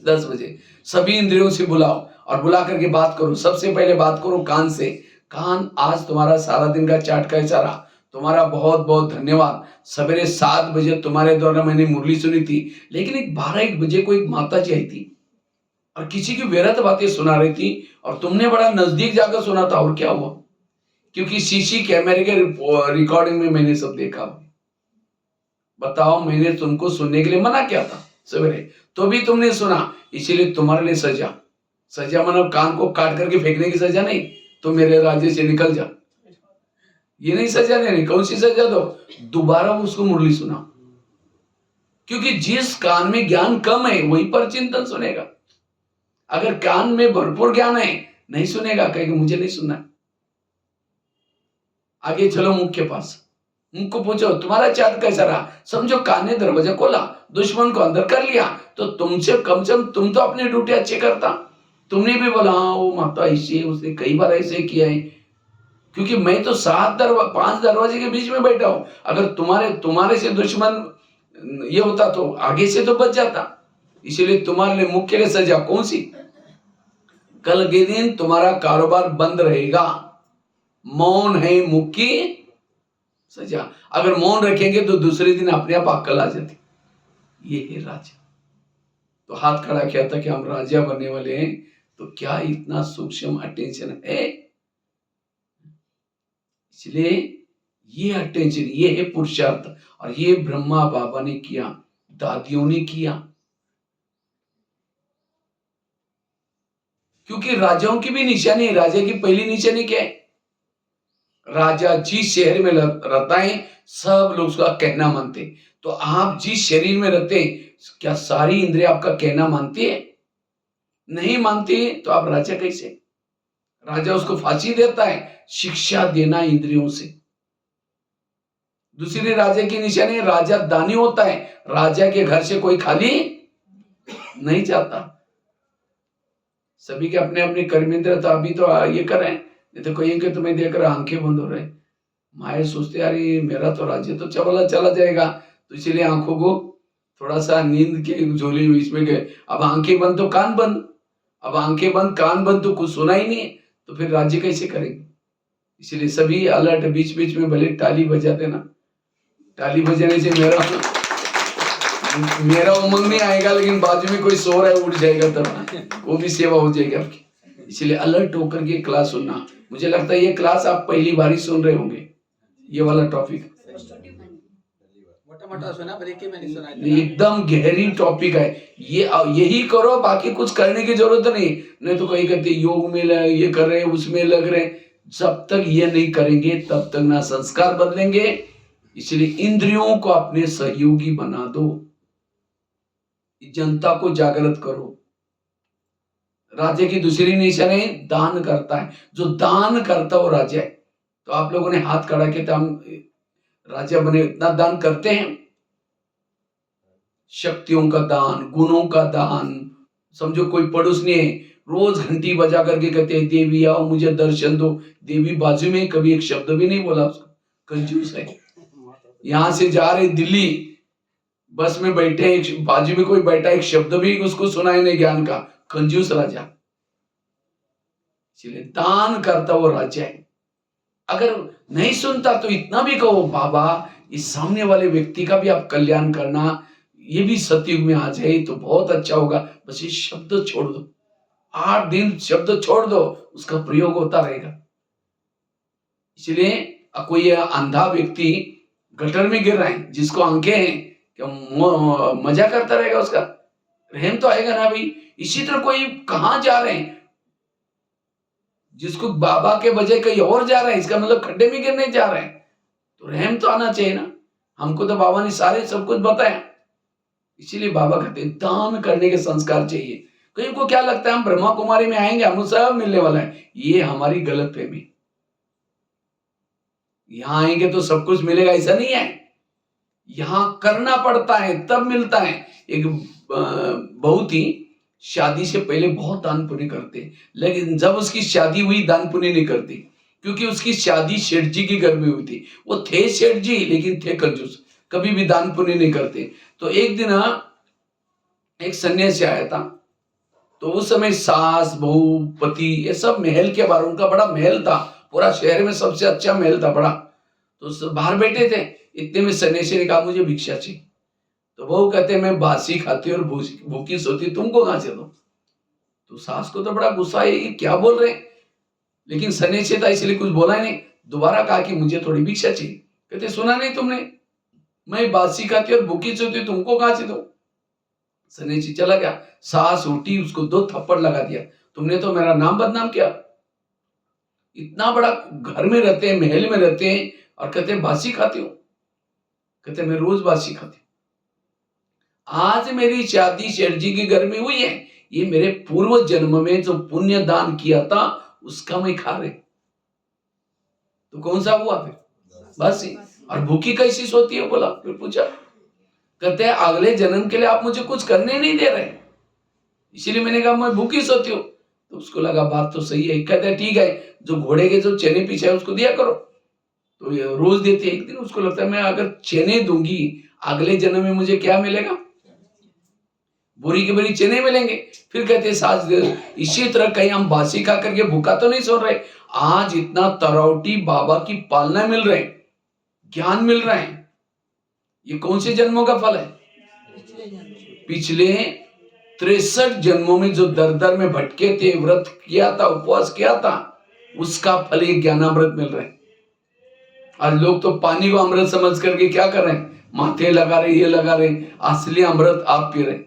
10 बजे। सभी इंद्रियों से बुलाओ और बुला करके बात करो। सबसे पहले बात करो कान से। कान, आज तुम्हारा सारा दिन का चाट कैसा रहा? तुम्हारा बहुत बहुत धन्यवाद। सवेरे 7 बजे तुम्हारे द्वारा मैंने मुरली सुनी थी, लेकिन 12-1 बजे को एक माता जी आई थी और किसी की व्यर्थ बातें सुना रही थी, और तुमने बड़ा नजदीक जाकर सुना था। और क्या हुआ? क्योंकि सीसी कैमरे के रिकॉर्डिंग में मैंने सब देखा। बताओ, मैंने तुमको सुनने के लिए मना किया था सवेरे, तो भी तुमने सुना। इसीलिए तुम्हारे लिए सजा। सजा मतलब कान को काट करके फेंकने की सजा नहीं, तो मेरे राज्य से निकल जा, ये नहीं सजा देनी। कौन सी सजा दो? दोबारा उसको मुरली सुना। क्योंकि जिस कान में ज्ञान कम है वहीं पर चिंतन सुनेगा। अगर कान में भरपूर ज्ञान है, नहीं सुनेगा, कहेगा मुझे नहीं सुनना। आगे चलो मुख के पास, मुख को पूछो तुम्हारा चाँद कैसा रहा। समझो कान ने दरवाजा खोला, दुश्मन को अंदर कर लिया, तो तुमसे कम से कम तुम तो अपनी ड्यूटी अच्छी करता। तुमने भी बोला हाँ वो माता ऐसे, उसने कई बार ऐसे किया है, क्योंकि मैं तो 5 दरवाजे के बीच में बैठा हूं। अगर तुम्हारे से दुश्मन ये होता तो आगे से तो बच जाता। इसीलिए तुम्हारे लिए मुख के लिए सजा कौन सी? कल के दिन तुम्हारा कारोबार बंद रहेगा। मौन है मुख की सजा। अगर मौन रखेंगे तो दूसरे दिन अपने आप अक्कल आ जाती। ये है राजा। तो हाथ खड़ा किया था कि हम राजा बनने वाले हैं, तो क्या इतना सूक्ष्म अटेंशन है। इसलिए ये अटेंशन, ये है पुरुषार्थ, और ये ब्रह्मा बाबा ने किया, दादियों ने किया। क्योंकि राजाओं की भी निशानी है। राजा की पहली निशानी क्या है? राजा जिस शहर में रहता है सब लोग उसका कहना मानते। तो आप जिस शरीर में रहते हैं, क्या सारी इंद्रियां आपका कहना मानती है? नहीं मानती तो आप राजा कैसे? राजा उसको फांसी देता है, शिक्षा देना इंद्रियों से। दूसरी राजा की निशानी, राजा दानी होता है। राजा के घर से कोई खाली नहीं जाता। सभी के अपने अपने कर्मेंद्र तो अभी तो ये कर रहे हैं, नहीं तो कोई के तुम्हें देखकर आंखें बंद हो रहे। माए सोचते यार ये मेरा तो राज्य तो चला जाएगा, तो इसीलिए आंखों को थोड़ा सा नींद के झोली इसमें गए। अब आंखें बंद तो कान बंद, अब आंखें बंद कान बंद तो कुछ सुना ही नहीं, तो फिर राज्य कैसे करेंगे? इसलिए सभी अलर्ट, बीच बीच में भले ताली बजाते ना, ताली बजाने से मेरा उमंग नहीं आएगा, लेकिन बाजू में कोई सो रहा है उठ जाएगा, तब वो भी सेवा हो जाएगी आपकी। इसलिए अलर्ट होकर के क्लास सुनना। मुझे लगता है ये क्लास आप पहली बार ही सुन रहे होंगे, ये वाला टॉपिक मोटा सुना, ब्रेक में नहीं सुना। एकदम गहरी टॉपिक है ये। यही करो, बाकी कुछ करने की जरूरत नहीं तो कहीं कहते योग में ये कर रहे, उसमें लग रहे। जब तक ये नहीं करेंगे तब तक ना संस्कार बदलेंगे। इसलिए इंद्रियों को अपने सहयोगी बना दो, जनता को जागृत करो। राजा की दूसरी निशानी दान करता है। जो दान करता वो राजा है। तो आप लोगों ने हाथ खड़ा किया, हम राजा बने, इतना दान करते हैं। शक्तियों का दान, गुणों का दान। समझो कोई पड़ोस ने रोज घंटी बजा करके कहते हैं देवी आओ मुझे दर्शन दो, देवी बाजू में कभी एक शब्द भी नहीं बोला उसको, कंजूस है। यहां से जा रहे दिल्ली, बस में बैठे, एक बाजू में कोई बैठा, एक शब्द भी उसको सुनाई नहीं ज्ञान का, कंजूस राजा। इसलिए दान करता वो राजा है। अगर नहीं सुनता तो इतना भी कहो बाबा इस सामने वाले व्यक्ति का भी आप कल्याण करना, ये भी सतयुग में आ जाए तो बहुत अच्छा होगा। बस ये शब्द छोड़ दो, 8 दिन शब्द छोड़ दो, उसका प्रयोग होता रहेगा। इसलिए कोई अंधा व्यक्ति गटर में गिर रहा है, जिसको आंखें हैं, क्या मजा करता रहेगा? उसका रहम तो आएगा ना भाई। इसी तरह कोई कहां जा रहे हैं, जिसको बाबा के बजाय कहीं और जा रहे हैं, इसका मतलब खड्डे में गिरने जा रहे हैं, तो रहम तो आना चाहिए ना। हमको तो बाबा ने सारे सब कुछ बताया। इसीलिए बाबा कहते हैं दान करने के संस्कार चाहिए। कहीं को क्या लगता है हम ब्रह्मा कुमारी में आएंगे, हमको सब मिलने वाला है, ये हमारी गलत फहमी। यहां आएंगे तो सब कुछ मिलेगा ऐसा नहीं है। यहां करना पड़ता है तब मिलता है। एक बहुत ही शादी से पहले बहुत दान पुण्य करते, लेकिन जब उसकी शादी हुई दान पुण्य नहीं करती, क्योंकि उसकी शादी सेठ जी के घर में हुई थी। वो थे सेठ जी लेकिन थे कंजूस, कभी भी दान पुण्य नहीं करते। तो एक दिन एक सन्यासी आया था, तो उस समय सास बहू पति ये सब महल के बाहर, उनका बड़ा महल था, पूरा शहर में सबसे अच्छा महल था बड़ा। तो बाहर बैठे थे, इतने में सन्यासी ने कहा मुझे भिक्षा चाहिए। तो बहू कहते मैं बासी खाती और भूखी सोती, तुमको कहां से दो? तो सास को तो बड़ा गुस्सा है, ये क्या बोल रहे, लेकिन सन्यासी था इसलिए कुछ बोला ही नहीं। दोबारा कहा कि मुझे थोड़ी भिक्षा चाहिए। कहते सुना नहीं तुमने, मैं बासी खाती और भूखी सोती, तुमको कहां से दो? सन्यासी चला गया। सास उठी, उसको 2 थप्पड़ लगा दिया, तुमने तो मेरा नाम बदनाम किया। इतना बड़ा घर में रहते हैं, महल में रहते हैं, और कहते हैं बासी खाती हो। कहते मैं रोज बासी खाती हूं। आज मेरी शादी शेठ जी के घर में हुई है, ये मेरे पूर्व जन्म में जो पुण्य दान किया था उसका मैं खा रहे। तो कौन सा हुआ फिर? बासी। और भूखी कैसी सोती है बोला, फिर पूछा, कहते हैं अगले जन्म के लिए आप मुझे कुछ करने नहीं दे रहे, इसीलिए मैंने कहा मैं भूखी सोती हूँ। तो उसको लगा बात तो सही है, कहते हैं ठीक है, जो घोड़े के जो चने पीछे है उसको दिया करो। तो ये रोज देती है। एक दिन उसको लगता है मैं अगर चने दूंगी अगले जन्म में मुझे क्या मिलेगा, बुरी की बुरी चने मिलेंगे। फिर कहते हैं साज इसी तरह कहीं हम बासी खा करके भूखा तो नहीं सो रहे, आज इतना तरौटी बाबा की पालना मिल रहे, ज्ञान मिल रहा है, ये कौन से जन्मों का फल है? पिछले 63 जन्मों में जो दर दर में भटके थे, व्रत किया था, उपवास किया था, उसका फल ये ज्ञानामृत मिल रहा है। आज लोग तो पानी को अमृत समझ करके क्या कर रहे हैं, माथे लगा रहे, ये लगा रहे, असली अमृत आप पी रहे।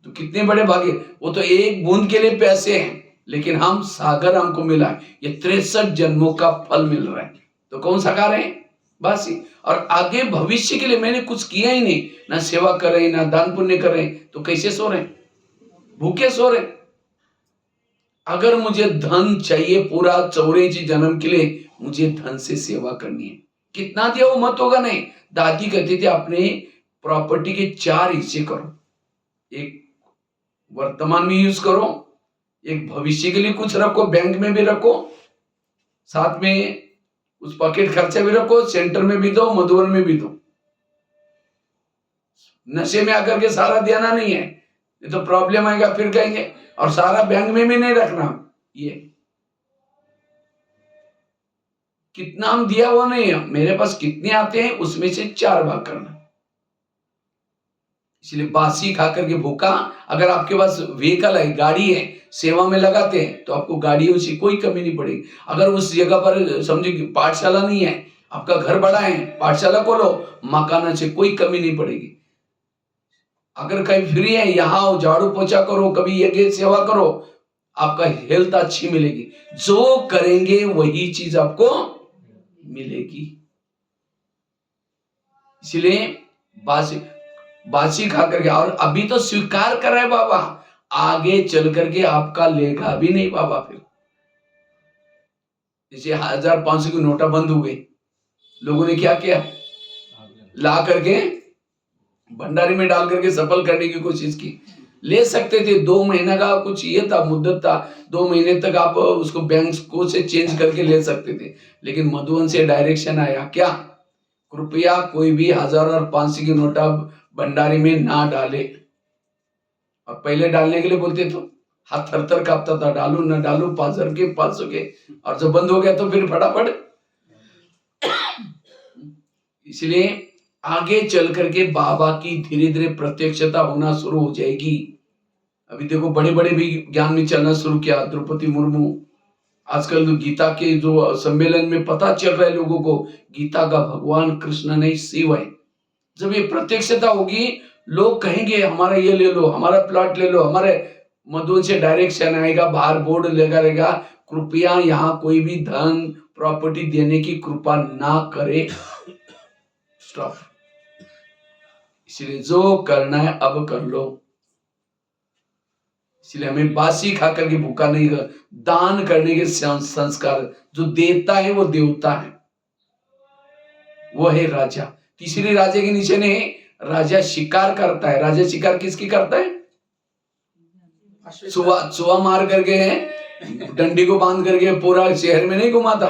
तो कितने बड़े भाग्य, वो तो एक बूंद के लिए प्यासे हैं, लेकिन हम सागर हमको मिला है, ये 63 जन्मों का फल मिल रहा है। तो कौन सा खा रहे हैं? बासी। और आगे भविष्य के लिए मैंने कुछ किया ही नहीं, ना सेवा करें ना दान पुण्य करें, तो कैसे सो रहे? भूखे सो रहे। अगर मुझे धन चाहिए पूरा 84 जन्म के लिए, मुझे धन से सेवा करनी है। कितना दिया वो मत होगा नहीं। दादी कहती थी अपने प्रॉपर्टी के 4 हिस्से करो, एक वर्तमान में यूज करो, एक भविष्य के लिए कुछ रखो, बैंक में भी रखो, साथ में उस पॉकेट खर्चा भी रखो, सेंटर में भी दो, मधुबन में भी दो। नशे में आकर के सारा देना नहीं है, ये तो प्रॉब्लम आएगा, फिर कहेंगे। और सारा बैंक में भी नहीं रखना, ये कितना हम दिया वो नहीं है, मेरे पास कितने आते हैं उसमें से 4 भाग करना। इसलिए बासी खा करके भूखा, अगर आपके पास व्हीकल है, गाड़ी है, सेवा में लगाते हैं तो आपको गाड़ियों से कोई कमी नहीं पड़ेगी। अगर उस जगह पर समझे पाठशाला नहीं है, आपका घर बड़ा है, पाठशाला खोलो, मकान से कोई कमी नहीं पड़ेगी। अगर कहीं फ्री है, यहाँ आओ, झाड़ू पोछा करो, कभी ये सेवा करो, आपका हेल्थ अच्छी मिलेगी। जो करेंगे वही चीज आपको मिलेगी। इसलिए बासी खा करके, और अभी तो स्वीकार कर रहे हैं बाबा, आगे चल करके आपका लेगा भी नहीं बाबा। फिर जैसे 1500 की नोटा बंद हो गई, लोगों ने क्या किया, ला करके भंडारी में डाल करके सफल करने की कोशिश की। ले सकते थे, 2 महीना का कुछ ये था, मुद्दत था, 2 महीने तक आप उसको बैंक को से चेंज करके ले सकते थे। लेकिन मधुबन से डायरेक्शन आया क्या, कृपया कोई भी 1000 और 500 की नोटा भंडारी में ना डाले। और पहले डालने के लिए बोलते तो हाथ थर थर कांपता था, डालू ना डालू, 5000 के 500 के, और जब बंद हो गया तो फिर फटाफट। इसलिए आगे चल करके बाबा की धीरे धीरे प्रत्यक्षता होना शुरू हो जाएगी। अभी देखो बड़े बड़े भी ज्ञान में चलना शुरू किया, द्रौपदी मुर्मू। आजकल तो गीता के जो सम्मेलन में पता चल रहा है लोगों को, गीता का भगवान कृष्ण नहीं शिव है। जब ये प्रत्यक्षता होगी, लोग कहेंगे हमारा ये ले लो, हमारा प्लॉट ले लो, हमारे मधुबन से डायरेक्शन आएगा, बाहर बोर्ड लगा रहेगा, कृपया यहाँ कोई भी धन प्रॉपर्टी देने की कृपा ना करे। स्टॉप। इसलिए जो करना है अब कर लो। इसलिए हमें बासी खा करके भूखा नहीं कर, दान करने के संस्कार, जो देता है वो देवता है, वो है राजा। तीसरी राजा के नीचे ने राजा शिकार करता है। राजा शिकार किसकी करता है? चुहा मार करके, डंडी को बांध करके पूरा शहर में नहीं घुमाता।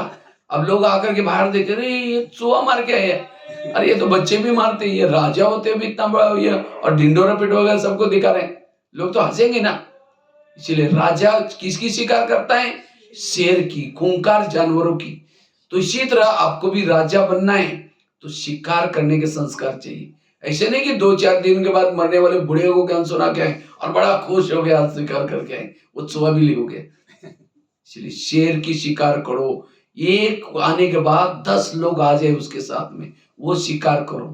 अब लोग आकर के बाहर देखे, अरे ये चुहा मार के है, अरे ये तो बच्चे भी मारते, ये राजा होते भी इतना बड़ा ये, और ढिंडोरा पिटोगा सबको दिखा रहे, लोग तो हंसेंगे ना। इसलिए राजा किसकी शिकार करता है? शेर की, खूंखार जानवरों की। तो इसी तरह आपको भी राजा बनना है तो शिकार करने के संस्कार चाहिए। ऐसे नहीं कि 2-4 दिन के बाद मरने वाले बूढ़े को ज्ञान सुना के और बड़ा खुश हो गया शिकार करके, वो चुहा भी हो गया। इसलिए शेर की शिकार करो, एक आने के बाद 10 लोग आ जाए उसके साथ में, वो शिकार करो।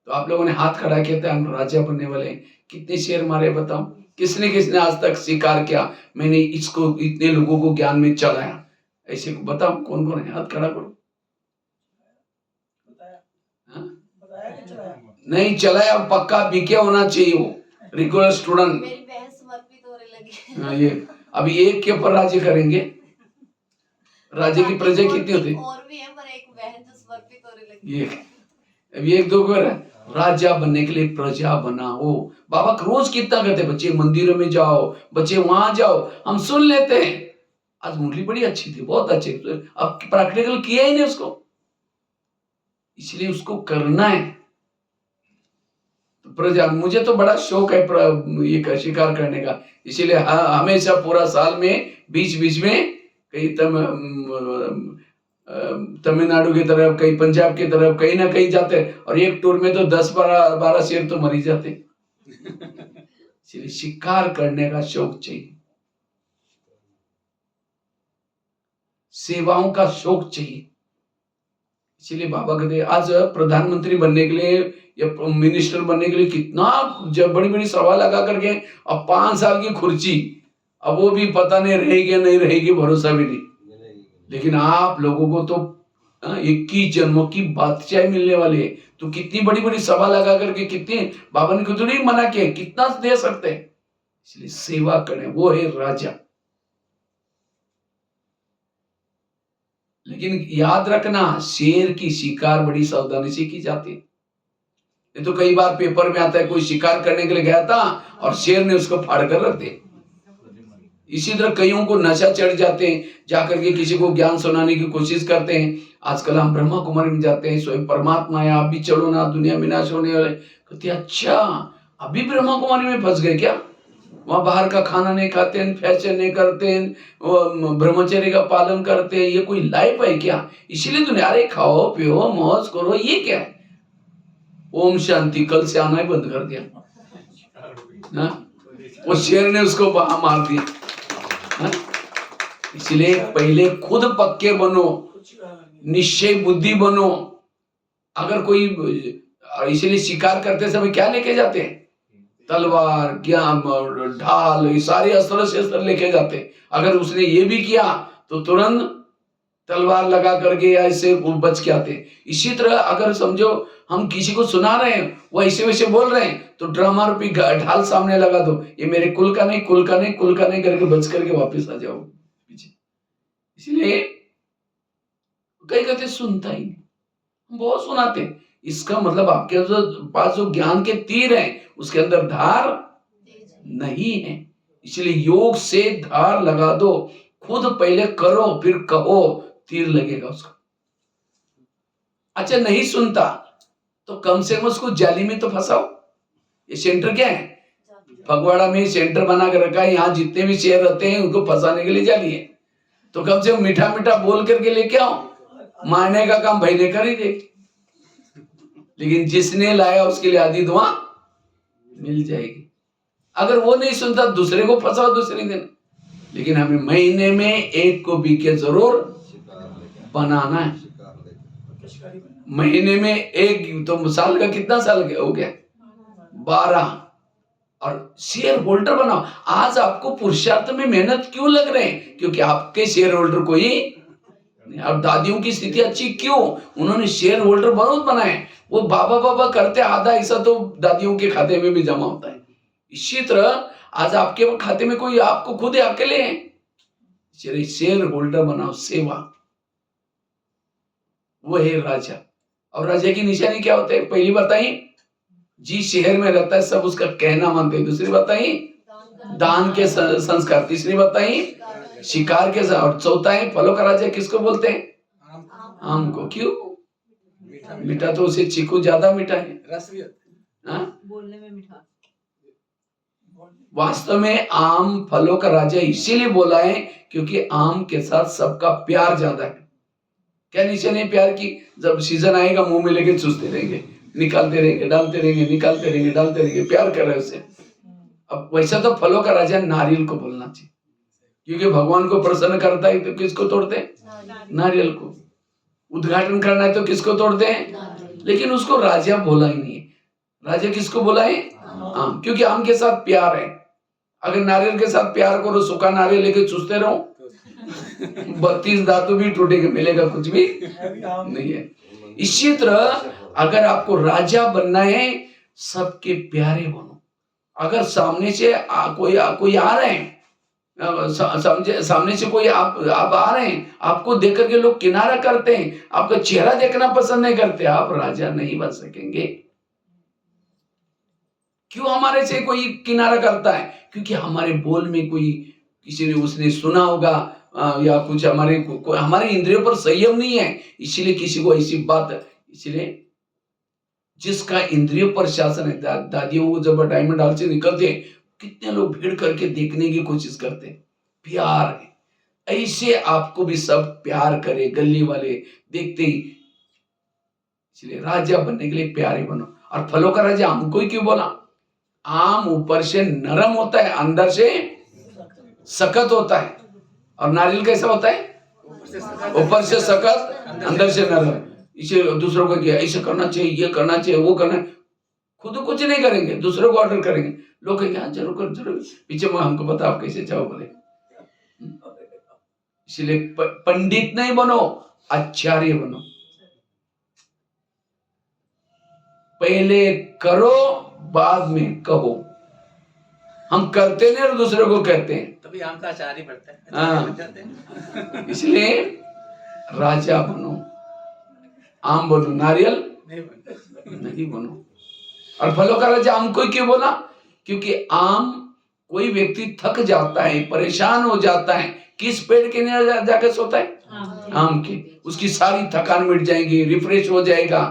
तो आप लोगों ने हाथ खड़ा किया था, हम राजा बनने वाले हैं। कितने शेर मारे बताओ? किसने किसने आज तक शिकार किया, मैंने इसको इतने लोगों को ज्ञान में चलाया, ऐसे बताओ कौन कौन है? हाथ खड़ा करो। नहीं चलाया, पक्का बीके होना चाहिए, वो रेगुलर स्टूडेंट। मेरी बहन समर्पित होने लगी। ये अभी एक के ऊपर राज्य करेंगे। राजा की प्रजा कितनी होती? और भी है पर एक बहन जो समर्पित होने लगी। ये अब ये एक दो को राजा बनने के लिए प्रजा बनाओ। बाबा रोज कितना कहते हैं, बच्चे मंदिरों में जाओ, बच्चे वहां जाओ, हम सुन लेते हैं। आज मुरली बड़ी अच्छी थी, बहुत अच्छी, अब प्रैक्टिकल किया ही नहीं उसको, इसलिए उसको करना है। तो प्रजा, मुझे तो बड़ा शौक है ये शिकार करने का, इसीलिए हमेशा पूरा साल में बीच बीच में कहीं तमिलनाडु की तरफ, कहीं पंजाब की तरफ, कहीं ना कहीं जाते हैं, और एक टूर में तो 10-12 शेर तो मर ही जाते। इसलिए शिकार करने का शौक चाहिए, सेवाओं का शौक चाहिए। इसलिए बाबा कहते हैं आज प्रधानमंत्री बनने के लिए या मिनिस्टर बनने के लिए कितना जब बड़ी बड़ी सभा लगा करके, अब 5 साल की खुर्ची, अब वो भी पता नहीं रहेगी नहीं रहेगी, भरोसा भी नहीं। लेकिन आप लोगों को तो 21 जन्मों की बादशाही मिलने वाली है, तो कितनी बड़ी बड़ी सभा लगा करके, कितनी, बाबा ने खुद नहीं मना किया, कितना दे सकते हैं। इसलिए सेवा करें, वो है राजा। लेकिन याद रखना, शेर की शिकार बड़ी सावधानी से की जाती है। ये तो कई बार पेपर में आता है, कोई शिकार करने के लिए गया था और शेर ने उसको फाड़ कर रख दिया। इसी तरह कईयों को नशा चढ़ जाते हैं, जाकर के किसी को ज्ञान सुनाने की कोशिश करते हैं। आजकल हम ब्रह्मा कुमारी में जाते हैं, स्वयं परमात्मा है, आप भी चलो ना, दुनिया विनाश होने वाले। कहते अच्छा अभी ब्रह्मा कुमारी में फंस गए क्या? वहां बाहर का खाना नहीं खाते हैं, फैशन नहीं करते हैं, ब्रह्मचर्य का पालन करते हैं, ये कोई लाइफ है क्या? इसीलिए दुनिया, अरे खाओ पियो मौज करो, ये क्या है? ओम शांति, कल से आना ही बंद कर दिया ना? वो शेर ने उसको मार दिया। इसलिए पहले खुद पक्के बनो, निश्चय बुद्धि बनो। अगर कोई, इसलिए शिकार करते समय क्या लेके जाते हैं? तलवार, ज्ञान, ढाल, ये सारे अस्त्र शस्त्र लेके जाते हैं। अगर उसने ये भी किया तो तुरंत तलवार लगा करके या ऐसे बच के आते हैं। इसी तरह अगर समझो हम किसी को सुना रहे हैं, वो ऐसे वैसे बोल रहे हैं, तो ड्रामा रूपी ढाल सामने लगा दो, ये मेरे कुल का नहीं, कुल का नहीं, कुल का नहीं करके बच करके वापस आ जाओ पीछे। इसलिए कई कहते सुनता ही नहीं, बहुत सुनाते हैं। इसका मतलब आपके पास जो ज्ञान के तीर हैं उसके अंदर धार नहीं है। इसलिए योग से धार लगा दो, खुद पहले करो फिर कहो, तीर लगेगा उसका। अच्छा नहीं सुनता तो कम से कम उसको जाली में तो फंसाओ। ये सेंटर क्या है? फगवाड़ा में सेंटर बना कर रखा है, यहाँ जितने भी शेर रहते हैं उनको फंसाने के लिए जाली है। तो कम से कम मीठा मीठा बोल करके लेके आओ, मारने का काम भाई ने कर ही दे। लेकिन जिसने लाया उसके लिए आधी दुआ मिल जाएगी। अगर वो नहीं सुनता दूसरे को फंसाओ दूसरे दिन। लेकिन हमें महीने में एक को बीके जरूर बनाना है। महीने में एक, तो साल का कितना साल हो गया? 12। और शेयर होल्डर बनाओ। आज आपको पुरुषार्थ में मेहनत क्यों लग रहे हैं? क्योंकि आपके शेयर होल्डर को ही, और दादियों की स्थिति अच्छी क्यों? उन्होंने शेयर होल्डर बहुत बनाए। वो बाबा बाबा करते, आधा हिस्सा तो दादियों के खाते में भी जमा होता है। इसी तरह आज आपके खाते में कोई, आपको खुद अकेले हैं, शेयर होल्डर बनाओ। सेवा, वो है राजा। और राजा की निशानी क्या होता है? पहली बताई, जिस शहर में रहता है सब उसका कहना मानते हैं। दूसरी बताई, दान के संस्कार। तीसरी बताई, शिकार के। और चौथा है, फलों का राजा किसको बोलते हैं? आम को। क्यों? मीठा तो उसे चीकू ज्यादा मीठा है, रस भी होता है, बोलने में मीठा। वास्तव में आम फलों का राजा इसीलिए बोला है क्योंकि आम के साथ सबका प्यार ज्यादा है। क्या निशानी है प्यार की? जब सीजन आएगा मुंह में लेके चूसते रहेंगे, निकालते रहेंगे, डालते रहेंगे, निकालते रहेंगे, डालते रहेंगे, प्यार कर रहे उससे। अब वैसा तो फलों का राजा नारियल को बोलना चाहिए, क्योंकि भगवान को प्रसन्न करता है तो किसको तोड़ते हैं? नारियल को। उद्घाटन करना है तो किसको तोड़ते हैं? लेकिन उसको राजा बोला ही नहीं है। राजा किसको बोला है? आम, क्योंकि आम के साथ प्यार है। अगर नारियल के साथ प्यार करो, सूखा नारियल लेके चूसते रहो, 32 दांतों भी टूटेंगे, मिलेगा कुछ भी नहीं है। इसी तरह अगर आपको राजा बनना है, सबके प्यारे बनो। अगर सामने से कोई आ रहे हैं समझे, सामने से कोई आप आ रहे हैं, आपको देख करके लोग किनारा करते हैं, आपका चेहरा देखना पसंद नहीं करते, आप राजा नहीं बन सकेंगे। क्यों हमारे से कोई किनारा करता है? क्योंकि हमारे बोल में कोई किसी ने उसने सुना होगा या कुछ हमारे इंद्रियों पर संयम नहीं है, इसीलिए किसी को ऐसी बात। इसलिए जिसका इंद्रियों पर शासन है, दादियों को जब डायमंड हॉल से निकलते कितने लोग भीड़ करके देखने की कोशिश करते, प्यार है। ऐसे आपको भी सब प्यार करे, गली वाले देखते ही। इसलिए राजा बनने के लिए प्यारे बनो। और फलों का राजा आम को ही क्यों बोला? आम ऊपर से नरम होता है, अंदर से सख्त होता है। और नारियल कैसा होता है? ऊपर से सख्त, अंदर से नरम। इसे दूसरों को क्या ऐसे करना चाहिए, ये करना चाहिए, वो करना, खुद कुछ नहीं करेंगे, दूसरों को ऑर्डर करेंगे। लोग कहेंगे हाँ जरूर कर, जरूर पीछे में हमको पता आप कैसे चाहो बोले। इसलिए पंडित नहीं बनो, आचार्य बनो। पहले करो बाद में कहो। हम करते नहीं और दूसरे को कहते हैं, तभी आम का अचार ही बढ़ता है। हाँ, इसलिए राजा बनो, आम बनो, नारियल नहीं बनो। और फलों का राजा आम को क्यों बोला? क्योंकि आम कोई व्यक्ति थक जाता है, परेशान हो जाता है, किस पेड़ के नीचे जाकर सोता है? आम के। उसकी सारी थकान मिट जाएगी, रिफ्रेश हो जाएगा।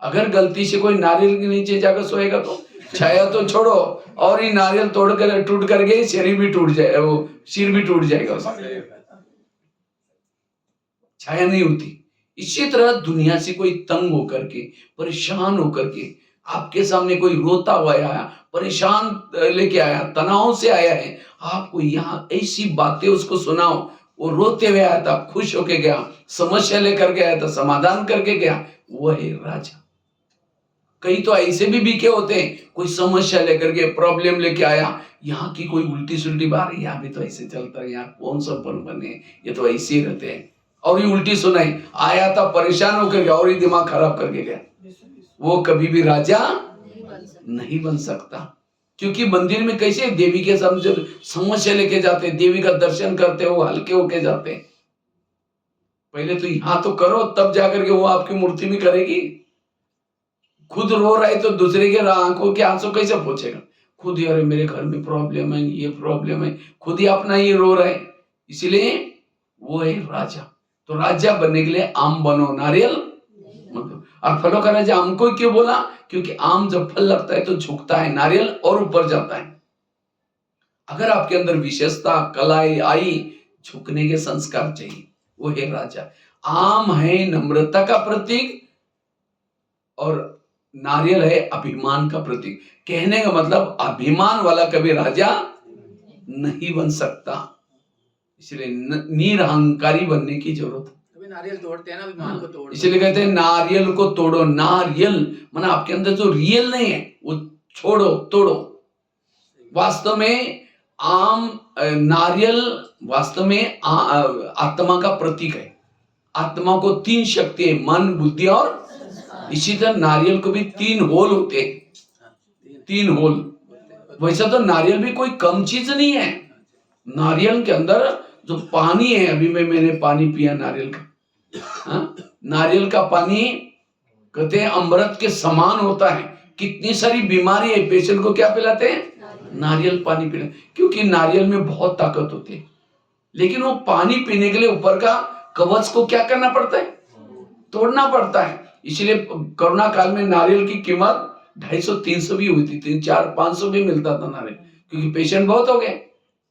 अगर गलती से कोई नारियल के नीचे जाकर सोएगा तो छाया तो छोड़ो, और ही नारियल तोड़कर टूट करके शरीर भी टूट जाए, वो सिर भी टूट जाएगा उसका, छाया नहीं होती। इसी तरह दुनिया से कोई तंग होकर के, परेशान होकर के आपके सामने कोई रोता हुआ आया, परेशान लेके आया, तनाव से आया है, आपको यहाँ ऐसी बातें उसको सुनाओ, वो रोते हुए आया था, खुश होके गया, समस्या लेकर के आया था, समाधान करके गया, वो है राजा। कई तो ऐसे भी बीके होते हैं, कोई समस्या लेकर के, प्रॉब्लम लेके आया, यहाँ की कोई उल्टी सुल्टी बात है, यहाँ भी तो ऐसे चलता है, यहाँ कौन सा पन बने, ये तो ऐसे ही रहते हैं, और ये उल्टी सुनाई, आया था परेशान होकर गया और ये दिमाग खराब करके गया। वो कभी भी राजा नहीं बन सकता। क्योंकि मंदिर में कैसे देवी के सामने समस्या लेके जाते हैं, देवी का दर्शन करते हो, हल्के होके जाते हैं। पहले तो यहाँ तो करो, तब जाकर के वो आपकी मूर्ति भी करेगी। खुद रो रहा है तो दूसरे के आंखों के आंसू कैसे पहुंचेगा? खुद यार मेरे घर में प्रॉब्लम है, ये प्रॉब्लम है, खुद ही अपना ही रो रहा है। इसलिए वो है राजा। तो राजा बनने के लिए आम बनो, नारियल मतलब। और फलों का राजा आम को क्यों बोला? क्योंकि आम जब फल लगता है तो झुकता है, नारियल और ऊपर जाता है। अगर आपके अंदर विशेषता, कलाई आई, झुकने के संस्कार चाहिए, वो है राजा। आम है नम्रता का प्रतीक और नारियल है अभिमान का प्रतीक। कहने का मतलब अभिमान वाला कभी राजा नहीं बन सकता। इसलिए निरहंकारी बनने की जरूरत है। नारियल तोड़ते हैं ना, अभिमान को तोड़। इसलिए कहते हैं नारियल को तोड़ो। नारियल माना आपके अंदर जो रियल नहीं है वो छोड़ो, तोड़ो। वास्तव में नारियल वास्तव में आत्मा का प्रतीक है। आत्मा को 3 शक्ति है, मन, बुद्धि और इसी तरह नारियल को भी 3 होल होते हैं, 3 होल। वैसा तो नारियल भी कोई कम चीज नहीं है। नारियल के अंदर जो पानी है, अभी मैंने पानी पिया नारियल का, नारियल का पानी कहते हैं अमृत के समान होता है। कितनी सारी बीमारी है, पेशेंट को क्या पिलाते हैं? नारियल पानी पिलाते, क्योंकि नारियल में बहुत ताकत होती है। लेकिन वो पानी पीने के लिए ऊपर का कवच को क्या करना पड़ता है? तोड़ना पड़ता है। इसलिए कोरोना काल में नारियल की कीमत 250-300 भी हुई थी, 300-400-500 भी मिलता था नारियल, क्योंकि पेशेंट बहुत हो गए,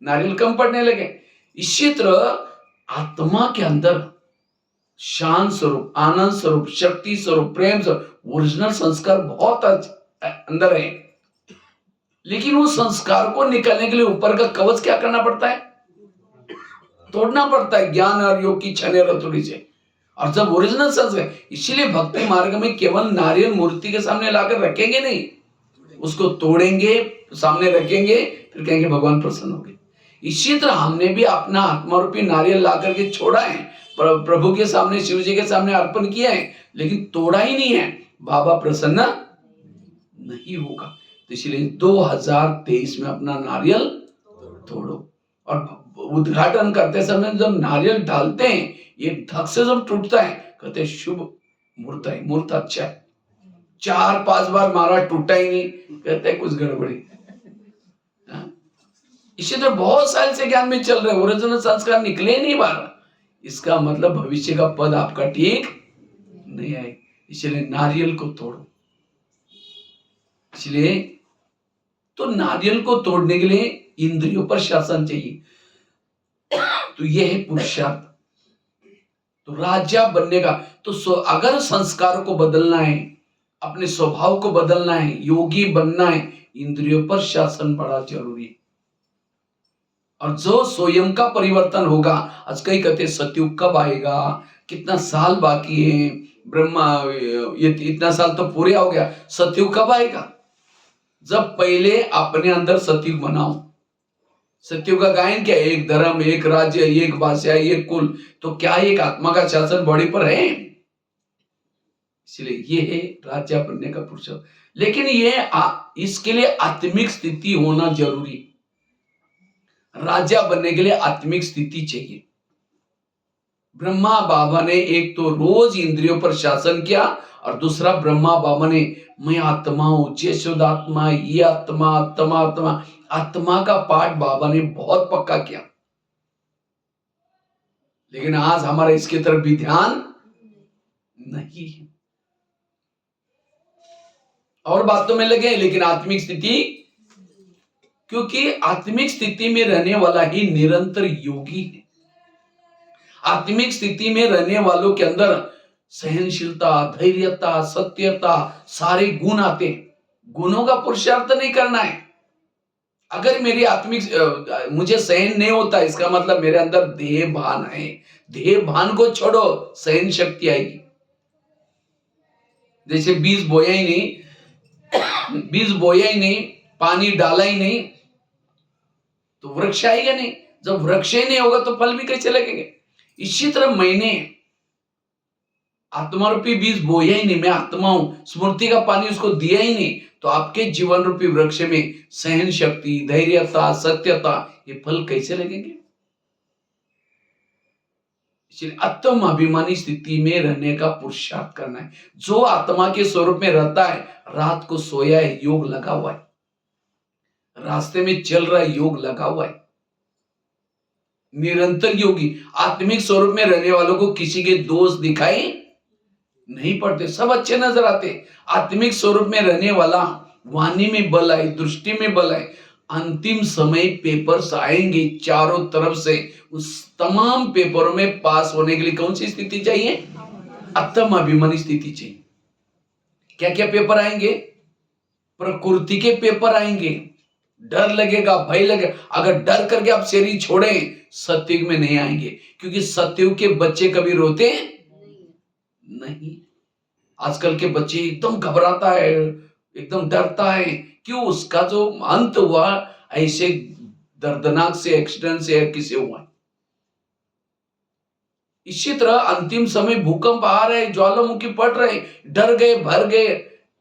नारियल कम पड़ने लगे। इसी तरह आत्मा के अंदर शांत स्वरूप, आनंद स्वरूप, शक्ति स्वरूप, प्रेम स्वरूप, ओरिजिनल संस्कार बहुत अंदर है। लेकिन उस संस्कार को निकालने के लिए ऊपर का कवच क्या करना पड़ता है? तोड़ना पड़ता है, ज्ञान और योग की छने रतुड़ी से। और जब ओरिजिनल संस्कार, इसीलिए भक्ति मार्ग में केवल नारियल मूर्ति के सामने लाकर रखेंगे नहीं, उसको तोड़ेंगे, सामने रखेंगे, फिर कहेंगे भगवान प्रसन्न हो गए। इसी तरह हमने भी अपना आत्मा रूपी नारियल ला करके छोड़ा है, प्रभु के सामने, शिव जी के सामने अर्पण किया है, लेकिन तोड़ा ही नहीं है। बाबा प्रसन्न नहीं होगा। तो इसलिए 2023 में अपना नारियल तोड़ो और उद्घाटन करते समय जब नारियल डालते हैं, ये धक से जब टूटता है, कहते हैं शुभ मुहूर्त है, मुहूर्त अच्छा है। 4-5 बार मारा, टूटा ही नहीं, कहते हैं कुछ गड़बड़ी। हाँ? इसी तरह बहुत साल से ज्ञान में चल रहे, ओरिजिनल संस्कार निकले नहीं बाहर, इसका मतलब भविष्य का पद आपका ठीक नहीं आए। इसलिए नारियल को तोड़ो। इसलिए तो नारियल को तोड़ने के लिए इंद्रियों पर शासन चाहिए, तो यह है पुरुषार्थ। तो राजा बनने का तो अगर संस्कार को बदलना है, अपने स्वभाव को बदलना है, योगी बनना है, इंद्रियों पर शासन बड़ा जरूरी है। और जो स्वयं का परिवर्तन होगा, आज कई कहते सतयुग कब आएगा, कितना साल बाकी है, ब्रह्मा ये इतना साल तो पूरे हो गया, सतयुग कब आएगा? जब पहले अपने अंदर सतयुग बनाओ। सतयुग का गायन क्या है? एक धर्म, एक राज्य, एक भाषा, एक कुल। तो क्या एक आत्मा का शासन बॉडी पर है? इसलिए ये है राजा बनने का पुरुषार्थ। लेकिन ये इसके लिए आत्मिक स्थिति होना जरूरी। राजा बनने के लिए आत्मिक स्थिति चाहिए। ब्रह्मा बाबा ने एक तो रोज इंद्रियों पर शासन किया, और दूसरा ब्रह्मा बाबा ने मैं आत्मा हूं, चेतोदात्मा, ये आत्मा, आत्मा आत्मा आत्मा का पाठ बाबा ने बहुत पक्का किया। लेकिन आज हमारा इसकी तरफ भी ध्यान नहीं है, और बातों में लगे, लेकिन आत्मिक स्थिति, क्योंकि आत्मिक स्थिति में रहने वाला ही निरंतर योगी है। आत्मिक स्थिति में रहने वालों के अंदर सहनशीलता, धैर्यता, सत्यता, सारे गुण आते हैं। गुणों का पुरुषार्थ नहीं करना है। अगर मेरी आत्मिक मुझे सहन नहीं होता, इसका मतलब मेरे अंदर देह भान है। देह भान को छोड़ो, सहन शक्ति आएगी। जैसे बीज बोया ही नहीं, पानी डाला ही नहीं, तो वृक्ष आएगा नहीं। जब वृक्ष ही नहीं होगा तो फल भी कैसे लगेंगे? इसी तरह मैंने आत्मा रूपी बीज बोया ही नहीं, मैं आत्मा हूं, स्मृति का पानी उसको दिया ही नहीं, तो आपके जीवन रूपी वृक्ष में सहन शक्ति, धैर्यता, सत्यता, ये फल कैसे लगेंगे? इसलिए आत्म अभिमानी स्थिति में रहने का पुरुषार्थ करना है। जो आत्मा के स्वरूप में रहता है, रात को सोया है, योग लगा हुआ है, रास्ते में चल रहा है, योग लगा हुआ है, निरंतर योगी। आत्मिक स्वरूप में रहने वालों को किसी के दोष दिखाई नहीं पड़ते, सब अच्छे नजर आते। आत्मिक स्वरूप में रहने वाला वाणी में बल है, दृष्टि में बल है। अंतिम समय पेपर्स आएंगे चारों तरफ से, उस तमाम पेपरों में पास होने के लिए कौन सी स्थिति चाहिए? आत्म अभिमानी स्थिति चाहिए। क्या क्या पेपर आएंगे? प्रकृति के पेपर आएंगे। डर लगेगा, भय लगेगा। अगर डर करके आप शरीर छोड़े, सतयुग में नहीं आएंगे, क्योंकि सतयुग के बच्चे कभी रोते नहीं। आजकल के बच्चे एकदम घबराता है, एकदम डरता है। क्यों? उसका जो अंत हुआ ऐसे दर्दनाक से एक्सीडेंट से किसे हुआ है। इसी तरह अंतिम समय भूकंप आ रहे, ज्वालामुखी पड़ रहे, डर गए, भर गए।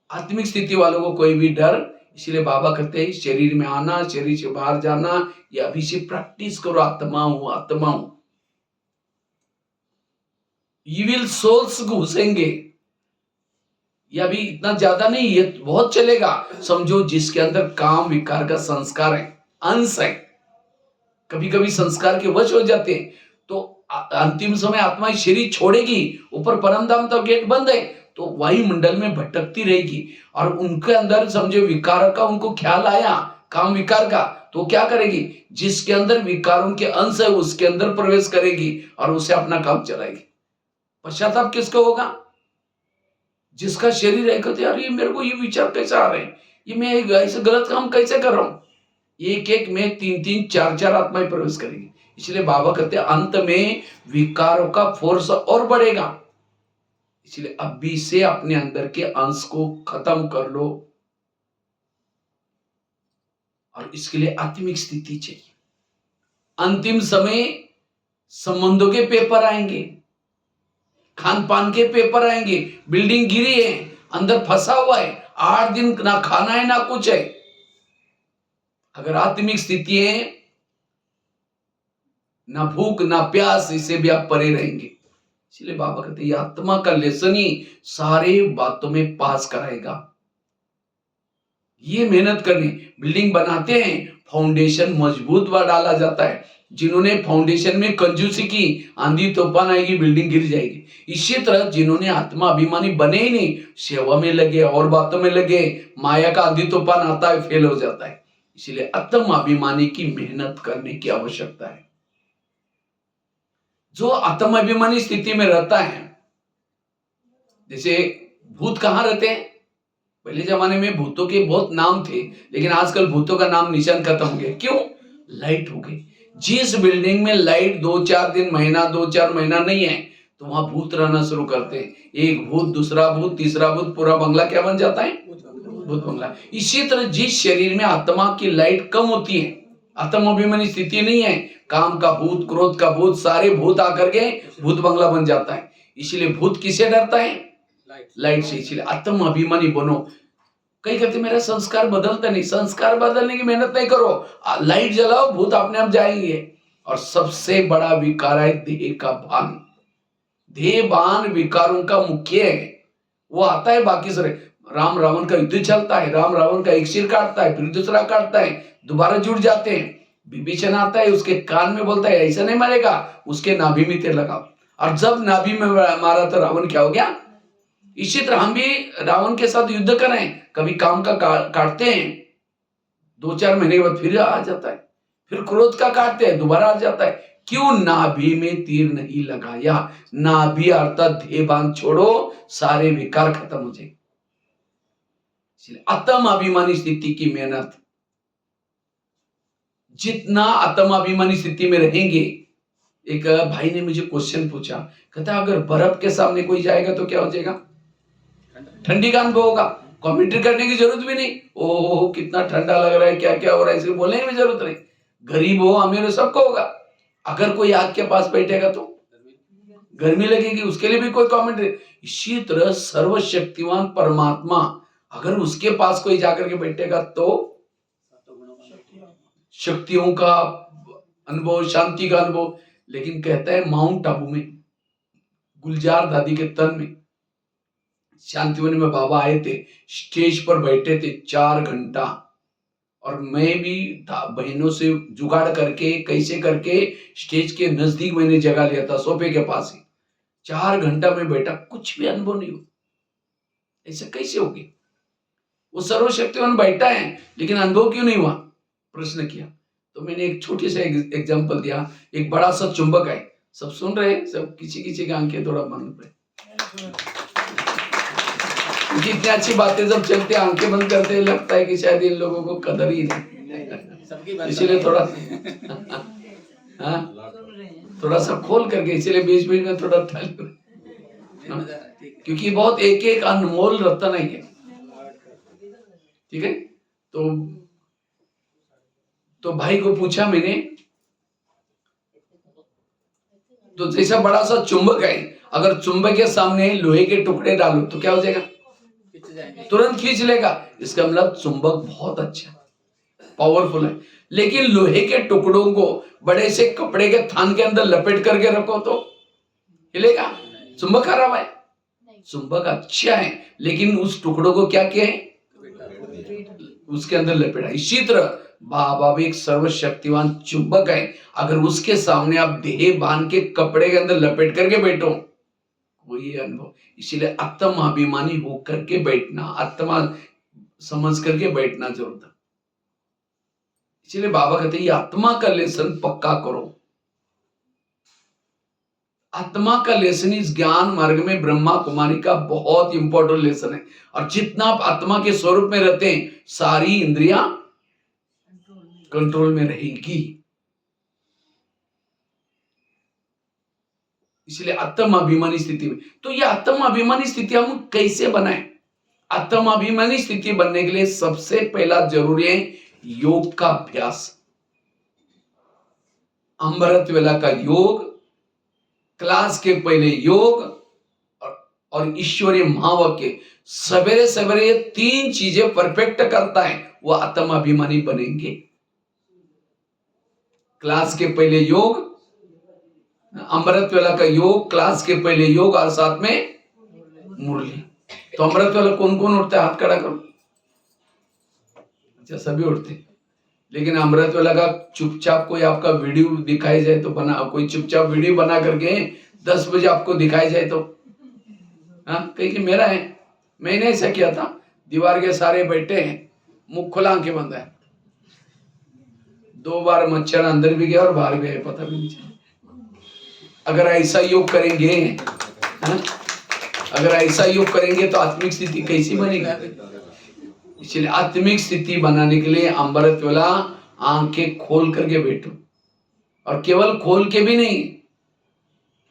आत्मिक स्थिति वालों को कोई भी डर, इसलिए बाबा कहते हैं शरीर में आना, शरीर से बाहर जाना, ये अभी से प्रैक्टिस करो। आत्मा हूं, आत्मा हूं। इविल सोल्स घुसेंगे, ये अभी इतना ज्यादा नहीं, ये बहुत चलेगा। समझो जिसके अंदर काम विकार का संस्कार है, अंश है, कभी कभी संस्कार के वश हो जाते हैं, तो अंतिम समय आत्मा शरीर छोड़ेगी। ऊपर परमधाम तो गेट बंद है, तो वायुमंडल में भटकती रहेगी, और उनके अंदर समझो विकार का उनको ख्याल आया, काम विकार का, तो क्या करेगी? जिसके अंदर विकारों के अंश है उसके अंदर प्रवेश करेगी और उसे अपना काम चलाएगी। पश्चाताप किसको होगा? जिसका शरीर है, कहते यार ये मेरे को ये विचार कैसे आ रहे हैं, ये मैं ऐसे गलत काम कैसे कर रहा हूं। एक एक में 3-3, 4-4 आत्माएं प्रवेश करेगी। इसलिए बाबा कहते हैं अंत में विकारों का फोर्स और बढ़ेगा। इसलिए अभी से अपने अंदर के अंश को खत्म कर लो, और इसके लिए आत्मिक स्थिति चाहिए। अंतिम समय संबंधों के पेपर आएंगे, खान पान के पेपर आएंगे। बिल्डिंग गिरी है, अंदर फंसा हुआ है, 8 दिन ना खाना है ना कुछ है। अगर आत्मिक स्थिति है ना भूख ना प्यास, इससे भी आप परे रहेंगे। इसलिए बाबा कहते हैं ये आत्मा का लेसन ही सारे बातों में पास कराएगा। ये मेहनत करनी, बिल्डिंग बनाते हैं, फाउंडेशन मजबूत डाला जाता है। जिन्होंने फाउंडेशन में कंजूसी की, आंधी तूफान आएगी, बिल्डिंग गिर जाएगी। इसी तरह जिन्होंने आत्मा अभिमानी बने ही नहीं, सेवा में लगे और बातों में लगे, माया का आंधी तूफान आता है, फेल हो जाता है। इसलिए आत्मा अभिमानी की मेहनत करने की आवश्यकता है। जो आत्मा अभिमानी स्थिति में रहता है, जैसे भूत कहां रहते हैं? पहले जमाने में भूतों के बहुत नाम थे, लेकिन आजकल भूतों का नाम निशान खत्म हो गया। क्यों? लाइट हो गई। जिस बिल्डिंग में लाइट 2-4 दिन, महीना 2-4 महीना नहीं है, तो वहां भूत रहना शुरू करते हैं। एक भूत, दूसरा भूत, तीसरा भूत, पूरा बंगला क्या बन जाता है? भूत बंगला। इसी तरह जिस शरीर में आत्मा की लाइट कम होती है, आत्मा अभिमानी स्थिति नहीं है, काम का भूत, क्रोध का भूत, सारे भूत आकर के भूत बंगला बन जाता है। इसलिए भूत किससे डरता है? लाइट से। इसलिए आत्म अभिमानी बनो। कई कहते मेरा संस्कार बदलता नहीं। संस्कार बदलने की मेहनत नहीं करो, लाइट जलाओ, भूत अपने आप जाएंगे। और सबसे बड़ा विकार है देह का भान। देह भान विकारों का मुख्य है। वो आता है बाकी सारे, राम रावण का युद्ध चलता है, राम रावण का एक सिर काटता है, फिर दूसरा काटता है, दोबारा जुड़ जाते हैं। विभीषण आता है, उसके कान में बोलता है ऐसा नहीं मारेगा, उसके नाभि में तेल लगाओ। और जब नाभि में मारा तो रावण क्या हो गया? इसी तरह हम भी रावण के साथ युद्ध करें, कभी काम का काटते हैं, 2-4 महीने के बाद फिर आ जाता है, फिर क्रोध का काटते हैं, दोबारा आ जाता है। क्यों? नाभि में तीर नहीं लगाया। नाभि अर्थात देह बांध छोड़ो, सारे विकार खत्म हो जाएंगे। इसलिए आत्म अभिमानी स्थिति की मेहनत, जितना आत्म अभिमानी स्थिति में रहेंगे। एक भाई ने मुझे क्वेश्चन पूछा, कहता अगर बर्फ के सामने कोई जाएगा तो क्या हो जाएगा? ठंडी का अनुभव होगा। कमेंट्री करने की जरूरत भी नहीं, ओहो कितना ठंडा लग रहा है, क्या क्या हो रहा है, इसे बोलने की भी जरूरत नहीं। गरीब हो अमीर हो सबको होगा। अगर कोई आग के पास बैठेगा तो गर्मी लगेगी, उसके लिए भी कोई कमेंट्री। इसी तरह सर्वशक्तिवान परमात्मा अगर उसके पास कोई जाकर के बैठेगा तो शक्तियों का अनुभव, शांति का अनुभव। लेकिन कहता है माउंट आबू में गुलजार दादी के तन में शांतिवन में बाबा आए थे, स्टेज पर बैठे थे 4 घंटा। और मैं भी था, बहनों से जुगाड़ करके कैसे करके स्टेज के नजदीक मैंने जगह लिया था, सोफे के पास ही। 4 घंटा में बैठा, कुछ भी अनुभव नहीं हो। ऐसे कैसे होगी? वो सर्वशक्तिवान बैठा है लेकिन अनुभव क्यों नहीं हुआ? प्रश्न किया तो मैंने एक छोटी सा एग्जांपल दिया। एक बड़ा सा चुंबक है, सब सुन रहे हैं, सब किसी किसी की आंखें थोड़ा बंद पे, क्योंकि इतनी अच्छी बातें जब चलते आंखें बंद करते लगता है कि शायद इन लोगों को कदर ही नहीं, इसीलिए थोड़ा थोड़ा सा खोल करके, इसीलिए बीच बीच में थोड़ा क्योंकि बहुत एक एक अनमोल रत्न है। ठीक है, तो भाई को पूछा मैंने, तो जैसा बड़ा सा चुंबक है, अगर चुंबक के सामने लोहे के टुकड़े डालो तो क्या हो जाएगा? तुरंत खींच लेगा। इसका मतलब चुंबक बहुत अच्छा है, पावरफुल है। लेकिन लोहे के टुकड़ों को बड़े से कपड़े के थान के अंदर लपेट करके रखो तो हिलेगा? चुंबक खराब है? चुंबक अच्छा है, लेकिन उस टुकड़ों को क्या किया है? उसके अंदर लपेटा। इसी तरह बाबा भी एक सर्वशक्तिवान चुंबक है, अगर उसके सामने आप देह बांध के कपड़े के अंदर लपेट करके बैठो, कोई अनुभव। इसीलिए आत्माभिमानी होकर के बैठना, आत्मा समझ करके बैठना जरूरत है। इसीलिए बाबा कहते हैं ये आत्मा का लेसन पक्का करो। आत्मा का लेसन इस ज्ञान मार्ग में ब्रह्मा कुमारी का बहुत इंपॉर्टेंट लेसन है। और जितना आप आत्मा के स्वरूप में रहते हैं, सारी इंद्रियां कंट्रोल में रहेगी। इसलिए आत्माभिमानी स्थिति में, तो ये आत्माभिमानी स्थिति हम कैसे बनाएं? आत्माभिमानी स्थिति बनने के लिए सबसे पहला जरूरी है योग का अभ्यास। अमृत वेला का योग, क्लास के पहले योग, और ईश्वरीय महावाक्य। सवेरे सवेरे ये 3 चीजें परफेक्ट करता है, वो आत्माभिमानी बनेंगे। क्लास के पहले योग, अमृत वेला का योग, क्लास के पहले योग और साथ में मुरली। तो अमृत वेला कौन कौन उठता है? हाथ खड़ा करो। अच्छा, सभी उठते। लेकिन अमृत वेला का चुपचाप कोई आपका वीडियो दिखाई जाए तो बना, कोई चुपचाप वीडियो बना करके 10 बजे आपको दिखाई जाए तो, हाँ, कहीं कि मेरा है, मैंने ऐसा किया था। दीवार के सारे बैठे हैं, मुख खुला, आंखें बंद है। 2 बार मच्छर अंदर भी गया और बाहर भी आया, पता भी नहीं चला। अगर ऐसा योग करेंगे, हाँ, अगर ऐसा योग करेंगे तो आत्मिक स्थिति कैसी बनेगी? इसलिए आत्मिक स्थिति बनाने के लिए अमृत वेला आंखें खोल करके बैठो। और केवल खोल के भी नहीं,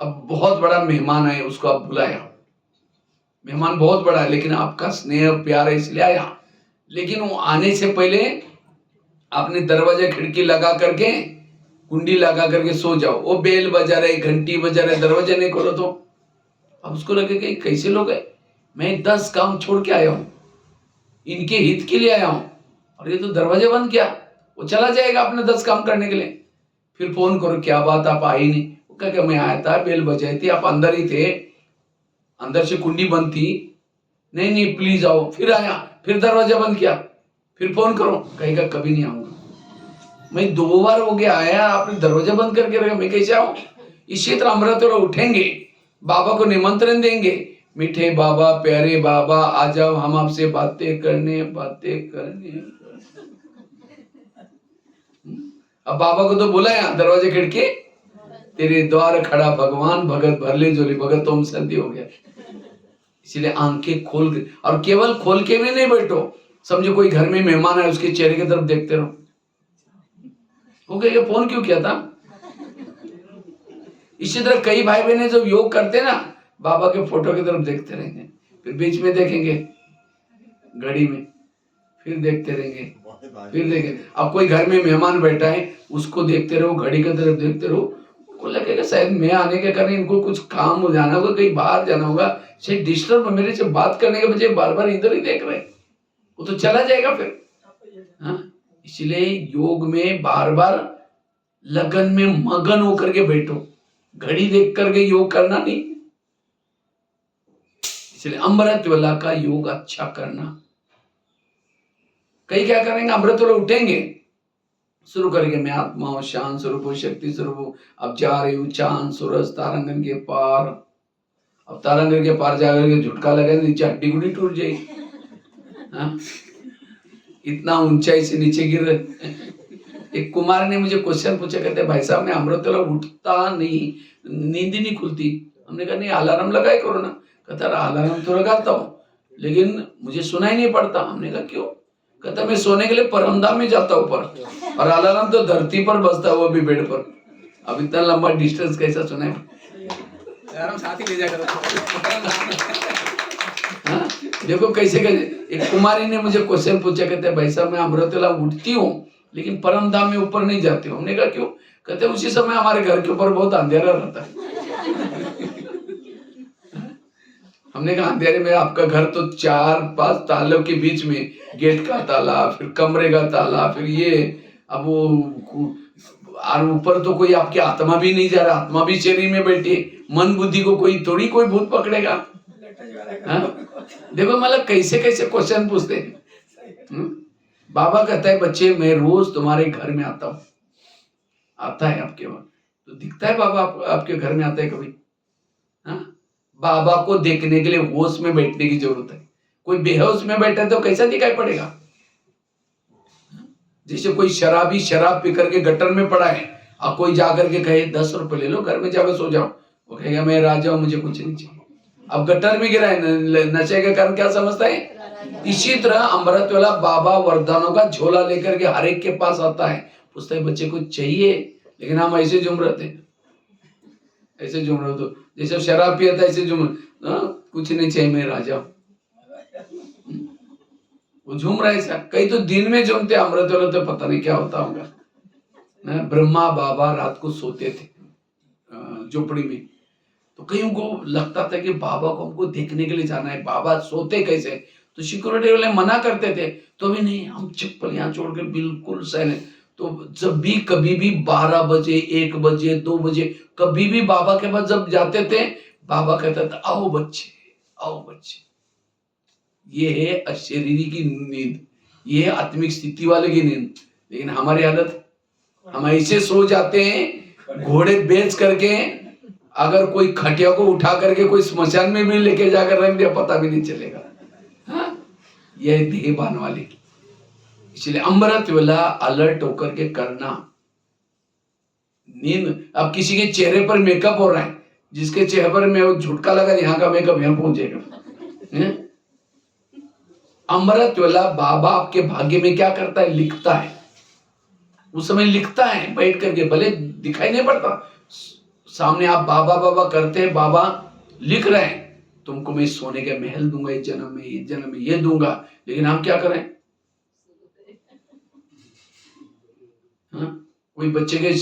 अब बहुत बड़ा मेहमान आए, उसको आप बुलाया। मेहमान बहुत बड़ा है, लेकिन आपका स्नेह प्यार इसलिए आया। लेकिन वो आने से पहले आपने दरवाजा खिड़की लगा करके, कुंडी लगा करके सो जाओ। वो बेल बजा रहे, घंटी बजा रहे, दरवाजा नहीं खोलो तो अब उसको लगे कि कैसे लोग है, मैं 10 काम छोड़ के आया हूं, इनके हित के लिए आया हूं, और ये तो दरवाजा बंद किया। वो चला जाएगा अपने 10 काम करने के लिए। फिर फोन करो, क्या बात आप आई नहीं? वो कहा मैं आया था, बेल बजाई थी, आप अंदर ही थे, अंदर से कुंडी बंद थी, नहीं प्लीज आओ। फिर आया, फिर दरवाजा बंद किया, फिर फोन करो, कहेगा कभी नहीं आऊंगा। मैं 2 बार हो गया आया, आपने दरवाजा बंद करके रखा, मैं कैसे आऊं? इसी तरह अमृत वेला उठेंगे, बाबा को निमंत्रण देंगे, मीठे बाबा, प्यारे बाबा, आ जाओ, हम आपसे बातें करने। अब बाबा को तो बुलाया, दरवाजे खिड़की, तेरे द्वार खड़ा भगवान, भगत भर ले जोली, भगत तुम सर्दी हो गया। इसलिए आंखें खोल के, और केवल खोल के भी नहीं बैठो। समझो कोई घर में मेहमान है, उसके चेहरे की तरफ देखते रहो। वो कहेगा फोन क्यों किया था? इसी तरह कई भाई बहने जब योग करते ना, बाबा के फोटो की तरफ देखते रहेंगे, फिर बीच में देखेंगे घड़ी में, फिर देखते रहेंगे, फिर देखेंगे। अब कोई घर में मेहमान बैठा है, उसको देखते रहो, घड़ी की तरफ देखते रहो, को लगेगा शायद मैं आने के कारण इनको कुछ काम हो जाना होगा, कहीं बाहर जाना होगा, शायद डिस्टर्ब मेरे से बात करने के बजाय बार बार इधर ही देख रहे हैं, वो तो चला जाएगा फिर। हाँ, इसलिए योग में बार बार लगन में मगन होकर के बैठो, घड़ी देख करके योग करना नहीं। इसलिए अमृत वेला का योग अच्छा करना। कई क्या करेंगे, अमृत वेला उठेंगे, शुरू करेंगे, मैं आत्मा हूं, शांत स्वरूप हूं, शक्ति स्वरूप हूं, अब जा रही हूं चांद सूरज तारांगन के पार। अब तारांगन के पार जाकर के झुटका लगा, नीचे हड्डी गुडी टूट जाएगी। हाँ? इतना ऊंचाई से नीचे गिर रहे। एक कुमार ने मुझे क्वेश्चन पूछा, कहते भाई साहब मैं अमृत वेला उठता नहीं, नींद ही नहीं खुलती। हमने कहा नहीं अलार्म लगाए करो ना। कहता अलार्म तो लगाता हूँ, लेकिन मुझे सुनाई नहीं पड़ता। हमने कहा क्यों? कहता मैं सोने के लिए परमधाम में जाता हूँ ऊपर, और अलार्म तो धरती पर बजता है, वो भी बेड पर। अब इतना लंबा डिस्टेंस कैसा सुनाई? अलार्म साथ ही ले जा करो। हाँ? देखो कैसे कैसे। एक कुमारी ने मुझे क्वेश्चन पूछा, कहते भाई साहब मैं अमृत वेला उठती हूँ, लेकिन परमधाम में ऊपर नहीं जाती हूँ। हमने कहा क्यों? कहते उसी समय हमारे घर के ऊपर बहुत अंधेरा रहता है। हमने कहा अंधेरे में आपका घर तो 4-5 तालों के बीच में, गेट का ताला, फिर कमरे का ताला, फिर ये, अब वो, और ऊपर तो कोई आपकी आत्मा भी नहीं जा रहा, आत्मा भी शरीर में बैठी, मन बुद्धि को कोई थोड़ी कोई भूत पकड़ेगा। देखो मतलब कैसे कैसे क्वेश्चन पूछते हैं। बाबा कहता है बच्चे मैं रोज तुम्हारे घर में आता हूँ। आता है आपके वहां तो दिखता है बाबा आपके घर में आता है कभी? हाँ? बाबा को देखने के लिए होश में बैठने की जरूरत है। कोई बेहोश में बैठा है तो कैसा दिखाई पड़ेगा? जैसे कोई शराबी शराब पी करके गटर में पड़ा है, और कोई जाकर के कहे 10 रुपए ले लो, घर में जाकर सो जाओ, वो कहेगा मैं राजा हूं, मुझे कुछ नहीं चाहिए। अब गटर में गिरा है, नशे के कारण क्या समझता है? इसी तरह अमृत वेला बाबा वरदानों का झोला लेकर के हर एक के पास आता है, पूछता है बच्चे कुछ चाहिए, लेकिन हम ऐसे झूम रहे थे, ऐसे झूम रहे तो जैसे शराब पिया था ऐसे झूम, कुछ नहीं चाहिए मैं राजा हूं। वो झूम रहा है ऐसा। कई तो दिन में झूमते अमृत वेला तो पता नहीं क्या होता होगा। ब्रह्मा बाबा रात को सोते थे झोपड़ी में, तो कईयों को लगता था कि बाबा को हमको देखने के लिए जाना है, बाबा सोते कैसे? तो सिक्योरिटी वाले मना करते थे, तो भी नहीं, हम चप्पल यहाँ छोड़कर बिल्कुल साइलेंट। तो तो जब भी कभी भी 12 बजे 1 बजे 2 बजे कभी भी बाबा के पास जब जाते थे, बाबा कहता था आओ बच्चे, आओ बच्चे। ये है अशरीरी की नींद, ये है आत्मिक स्थिति वाले की नींद। लेकिन हमारी आदत, हम ऐसे सो जाते हैं घोड़े बेच करके, अगर कोई खटिया को उठा करके कोई स्मशान में भी लेके जाकर रख दिया पता भी नहीं चलेगा। हाँ? यह देहबान वाले की। इसलिए अमृत वेला अलर्ट होकर के करना। नींद, अब किसी के चेहरे पर मेकअप हो रहा है, जिसके चेहरे पर में वो झुटका लगा यहाँ का मेकअप यहाँ पहुंचेगा। अमृत वेला बाबा आपके भाग्य में क्या करता है, लिखता है। उस समय लिखता है बैठ करके, भले दिखाई नहीं पड़ता, सामने आप बाबा बाबा करते हैं, बाबा लिख रहे हैं तुमको मैं सोने के महल दूंगा इस जन्म में, इस जन्म में ये दूंगा। लेकिन हम क्या करें, कोई बच्चे के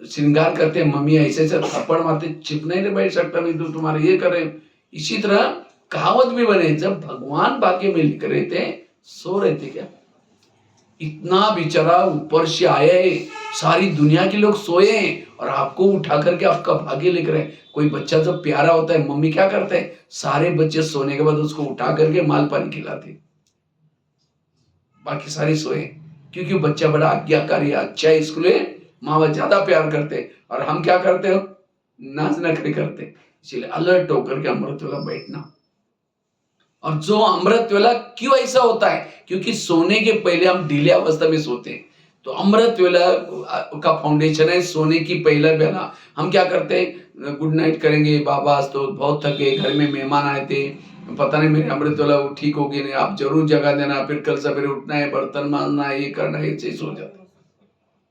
श्रृंगार करते हैं, मम्मी ऐसे ऐसे थप्पड़ मारते, चिप नहीं बैठ सकता नहीं तो तुम्हारे ये करें। इसी तरह कहावत भी बने, जब भगवान भाग्य में लिख रहे थे सो रहे थे क्या। इतना बेचारा ऊपर से आया है, सारी दुनिया के लोग सोए हैं और आपको उठा करके आपका भाग्य लिख रहे हैं। कोई बच्चा जब प्यारा होता है, मम्मी क्या करते हैं, सारे बच्चे सोने के बाद उसको उठा करके माल पानी खिलाते, बाकी सारे सोए, क्योंकि बच्चा बड़ा आज्ञाकारी अच्छा है, इसको माँ बाप ज्यादा प्यार करते। और हम क्या करते हो, नाच नखरे करते। इसलिए अलर्ट होकर के अमृत वेला बैठना। और जो अमृत वेला क्यों ऐसा होता है, क्योंकि सोने के पहले हम ढीले अवस्था में सोते हैं। तो अमृत वेला का फाउंडेशन है सोने की पहला बेला। हम क्या करते हैं, गुड नाइट करेंगे, बाबा आज तो बहुत थक गए, घर में मेहमान आए थे, पता नहीं मेरे अमृत वेला वो ठीक होगी नहीं, आप जरूर जगा देना, फिर कल सवेरे उठना है, बर्तन मांजना है, ये करना है, ऐसे सो जाते।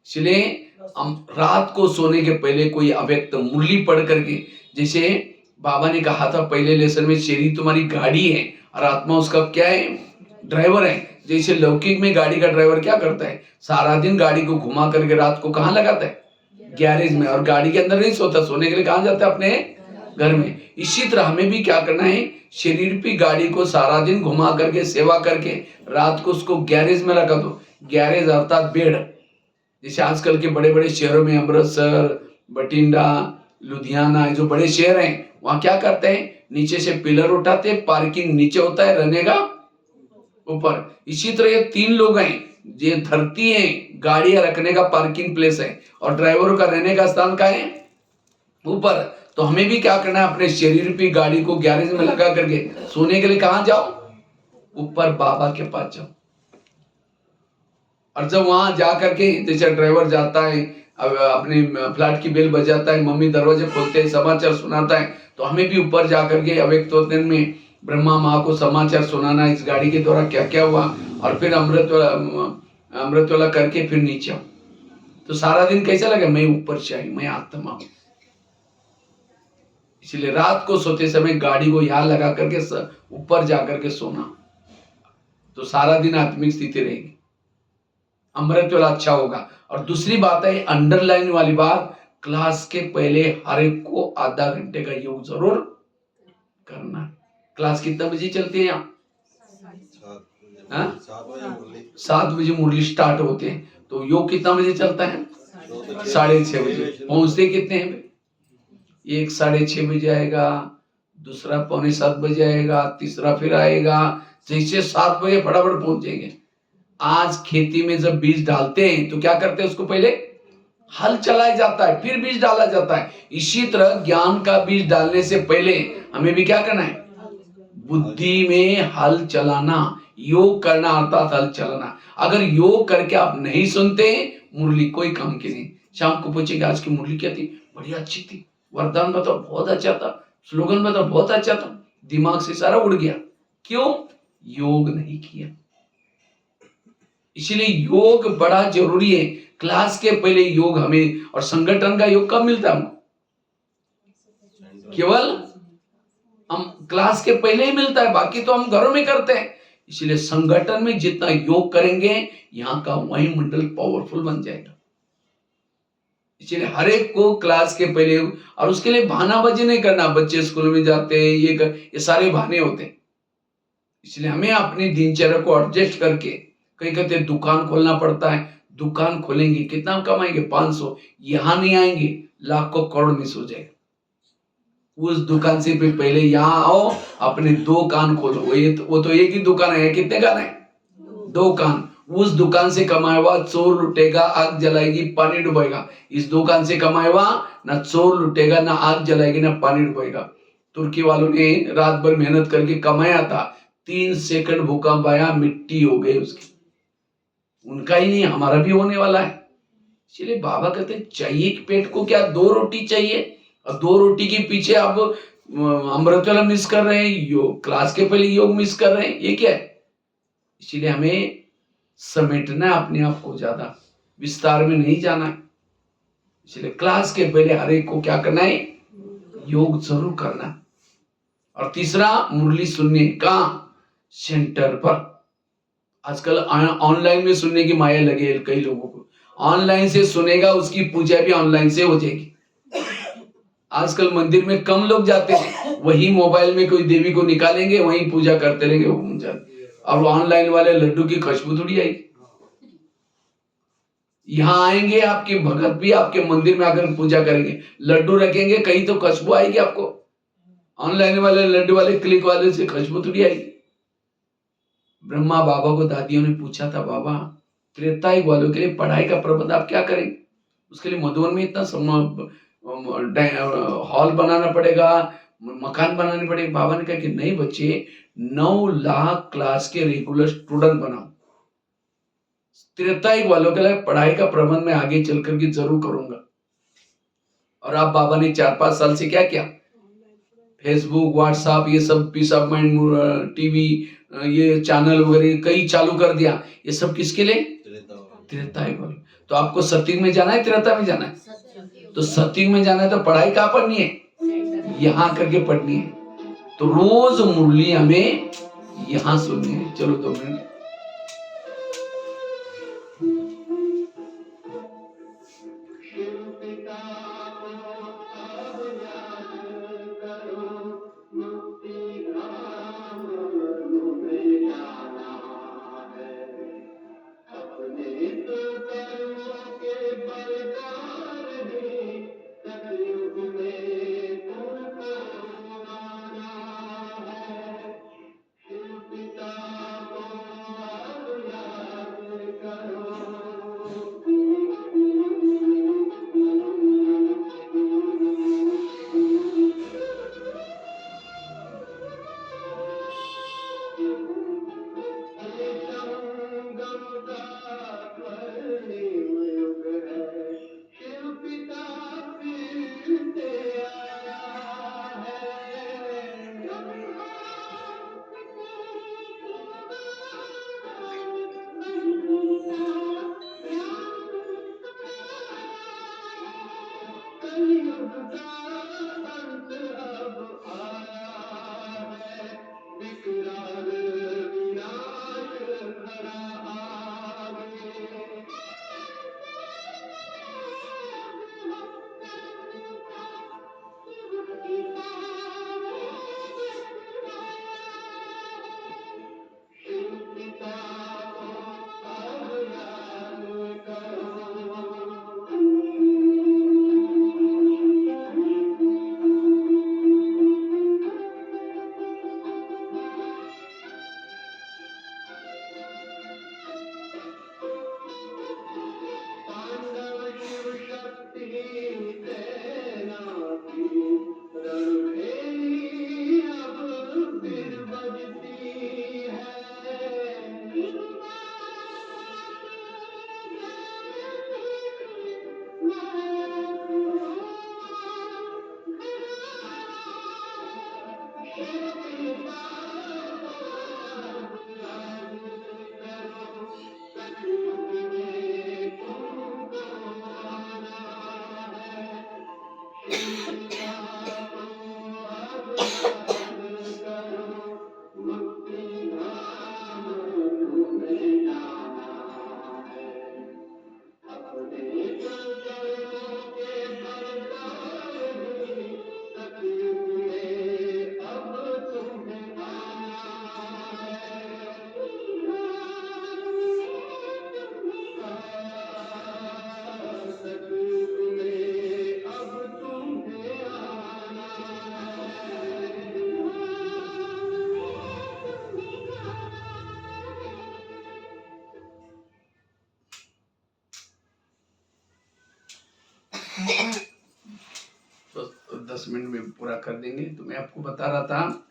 इसलिए हम रात को सोने के पहले कोई अव्यक्त मुरली पढ़ करके, जैसे बाबा ने कहा था पहले लेसन में, शरीर तुम्हारी गाड़ी है और आत्मा उसका क्या है, ड्राइवर है। जैसे लौकिक में गाड़ी का ड्राइवर क्या करता है, सारा दिन गाड़ी को घुमा करके रात को कहाँ लगाता है, गैरेज में, और गाड़ी के अंदर नहीं सोता, सोने के लिए कहाँ जाता है, अपने घर में। इसी तरह हमें भी क्या करना है, शरीर की गाड़ी को सारा दिन घुमा करके सेवा करके रात को उसको गैरेज में रखा दो। गैरेज अर्थात बेड़। जैसे आजकल के बड़े बड़े शहरों में, अमृतसर, बठिंडा, लुधियाना, जो बड़े शहर हैं, वहां क्या करते हैं, नीचे से पिलर उठाते, पार्किंग नीचे होता है, रहने का ऊपर। इसी तरह ये 3 लोग हैं, ये धरती है गाड़ियां रखने का पार्किंग प्लेस है, और ड्राइवरों का रहने का स्थान का है ऊपर। तो हमें भी क्या करना है, अपने शरीर की गाड़ी को गैरेज में लगा करके सोने के लिए कहां जाओ, ऊपर बाबा के पास जाओ। और जब वहां जा करके, जैसे ड्राइवर जाता है, अपने फ्लैट की बेल बजाता है, मम्मी दरवाजे खोलते हैं, समाचार सुनाता है, तो हमें भी ऊपर जाकर के अव्यक्त होते में ब्रह्मा माँ को समाचार सुनाना, इस गाड़ी के द्वारा क्या क्या हुआ, और फिर अमृत वाला करके फिर नीचे आओ। तो सारा दिन कैसा लगे, मैं ऊपर से आई, मैं आत्मा हूं। इसलिए रात को सोते समय गाड़ी को यहां लगा करके ऊपर जाकर के सोना, तो सारा दिन आत्मिक स्थिति रहेगी, अमृत वाला अच्छा होगा। और दूसरी बात है, अंडरलाइन वाली बात, क्लास के पहले हर एक को आधा घंटे का योग जरूर करना है। क्लास कितना बजे चलती है यहाँ, 7 बजे मुरली स्टार्ट होते हैं, तो योग कितना बजे चलता है, 6:30 बजे। पहुंचते कितने हैं, एक 6:30 बजे आएगा, दूसरा 6:45 बजे आएगा, तीसरा फिर आएगा, जैसे 7 बजे फटाफट पहुंच जाएंगे। आज खेती में जब बीज डालते हैं तो क्या करते हैं, उसको पहले हल चलाया जाता है, फिर बीज डाला जाता है। इसी तरह ज्ञान का बीज डालने से पहले हमें भी क्या करना है, बुद्धि में हल चलाना, योग करना अर्थात हल चलाना। अगर योग करके आप नहीं सुनते, मुरली कोई काम की नहीं। शाम को पूछेंगे आज की मुरली क्या थी, बढ़िया अच्छी थी, वरदान बताओ बहुत अच्छा था, स्लोगन बताओ बहुत अच्छा था, दिमाग से सारा उड़ गया। क्यों, योग नहीं किया। इसलिए योग बड़ा जरूरी है। क्लास के पहले योग हमें, और संगठन का योग कब मिलता है, केवल हम क्लास के पहले ही मिलता है, बाकी तो हम घरों में करते हैं। इसलिए संगठन में जितना योग करेंगे, यहाँ का वायुमंडल पावरफुल बन जाएगा। इसलिए हर एक को क्लास के पहले, और उसके लिए बहानाबाजी नहीं करना, बच्चे स्कूल में जाते हैं, ये सारे बहाने होते हैं। इसलिए हमें अपनी दिनचर्या को एडजस्ट करके, कहीं कहते दुकान खोलना पड़ता है, दुकान खोलेंगे, कितना कमाएंगे? 500। यहाँ नहीं आएंगे, लाखों करोड़ मिस हो जाएगा। उस दुकान से फिर पहले यहाँ आओ, अपने 2 कान खोलो। वो तो एक ही दुकान है, कितने कान है? 2 कान। उस दुकान से कमाया हुआ चोर लुटेगा, आग जलाएगी, पानी डुबाएगा। इस दुकान से कमाया हुआ ना चोर लुटेगा, ना आग जलाएगी, ना पानी डुबाएगा। तुर्की वालों ने रात भर मेहनत करके कमाया था, 3 सेकंड भूकंप आया, मिट्टी हो गई उसकी। उनका ही नहीं, हमारा भी होने वाला है। इसलिए बाबा कहते हैं चाहिए कि पेट को क्या 2 रोटी चाहिए, और 2 रोटी के पीछे आप अमृत वाला मिस कर रहे हैं, योग क्लास के पहले योग मिस कर रहे हैं, ये क्या है? इसीलिए हमें समेटना है अपने आप को, ज्यादा विस्तार में नहीं जाना है। इसलिए क्लास के पहले हर एक को क्या करना है? योग जरूर करना है। और तीसरा, मुरली सुनने का सेंटर पर। आजकल ऑनलाइन में सुनने की माया लगी है कई लोगों को। ऑनलाइन से सुनेगा, उसकी पूजा भी ऑनलाइन से हो जाएगी। आजकल मंदिर में कम लोग जाते हैं, वही मोबाइल में कोई देवी को निकालेंगे, वही पूजा करते रहेंगे। अब ऑनलाइन वाले लड्डू की खुशबू थोड़ी आएगी। यहाँ आएंगे, आपके भगत भी आपके मंदिर में आकर पूजा करेंगे, लड्डू रखेंगे, कहीं तो खुशबू आएगी आपको। ऑनलाइन वाले लड्डू वाले क्लिक वाले से खुशबू थोड़ी आएगी। ब्रह्मा बाबा को दादियों ने पूछा था, बाबा त्रेता युग वालों के लिए पढ़ाई का प्रबंध आप क्या करेंगे? उसके लिए मधुबन में इतना हॉल बनाना पड़ेगा, मकान बनाने पड़ेगा। बाबा ने कहा कि नहीं बच्चे, 9 लाख क्लास के रेगुलर स्टूडेंट बनाओ। त्रेता युग वालों के लिए पढ़ाई का प्रबंध मैं आगे चल करके जरूर करूंगा। और आप बाबा ने 4-5 साल से क्या किया? फेसबुक, व्हाट्सएप, ये सब पीस ऑफ माइंड, टीवी, ये चैनल वगैरह कई चालू कर दिया। ये सब किसके लिए? त्रेता युग वाले। तो आपको सतयुग में जाना है, त्रेता में जाना है? तो सतयुग में जाना है तो पढ़ाई कहाँ पढ़नी है? यहाँ करके पढ़नी है। तो रोज मुरली हमें यहाँ सुननी है। चलो 2 मिनट। 10 मिनट में पूरा कर देंगे। तो मैं आपको बता रहा था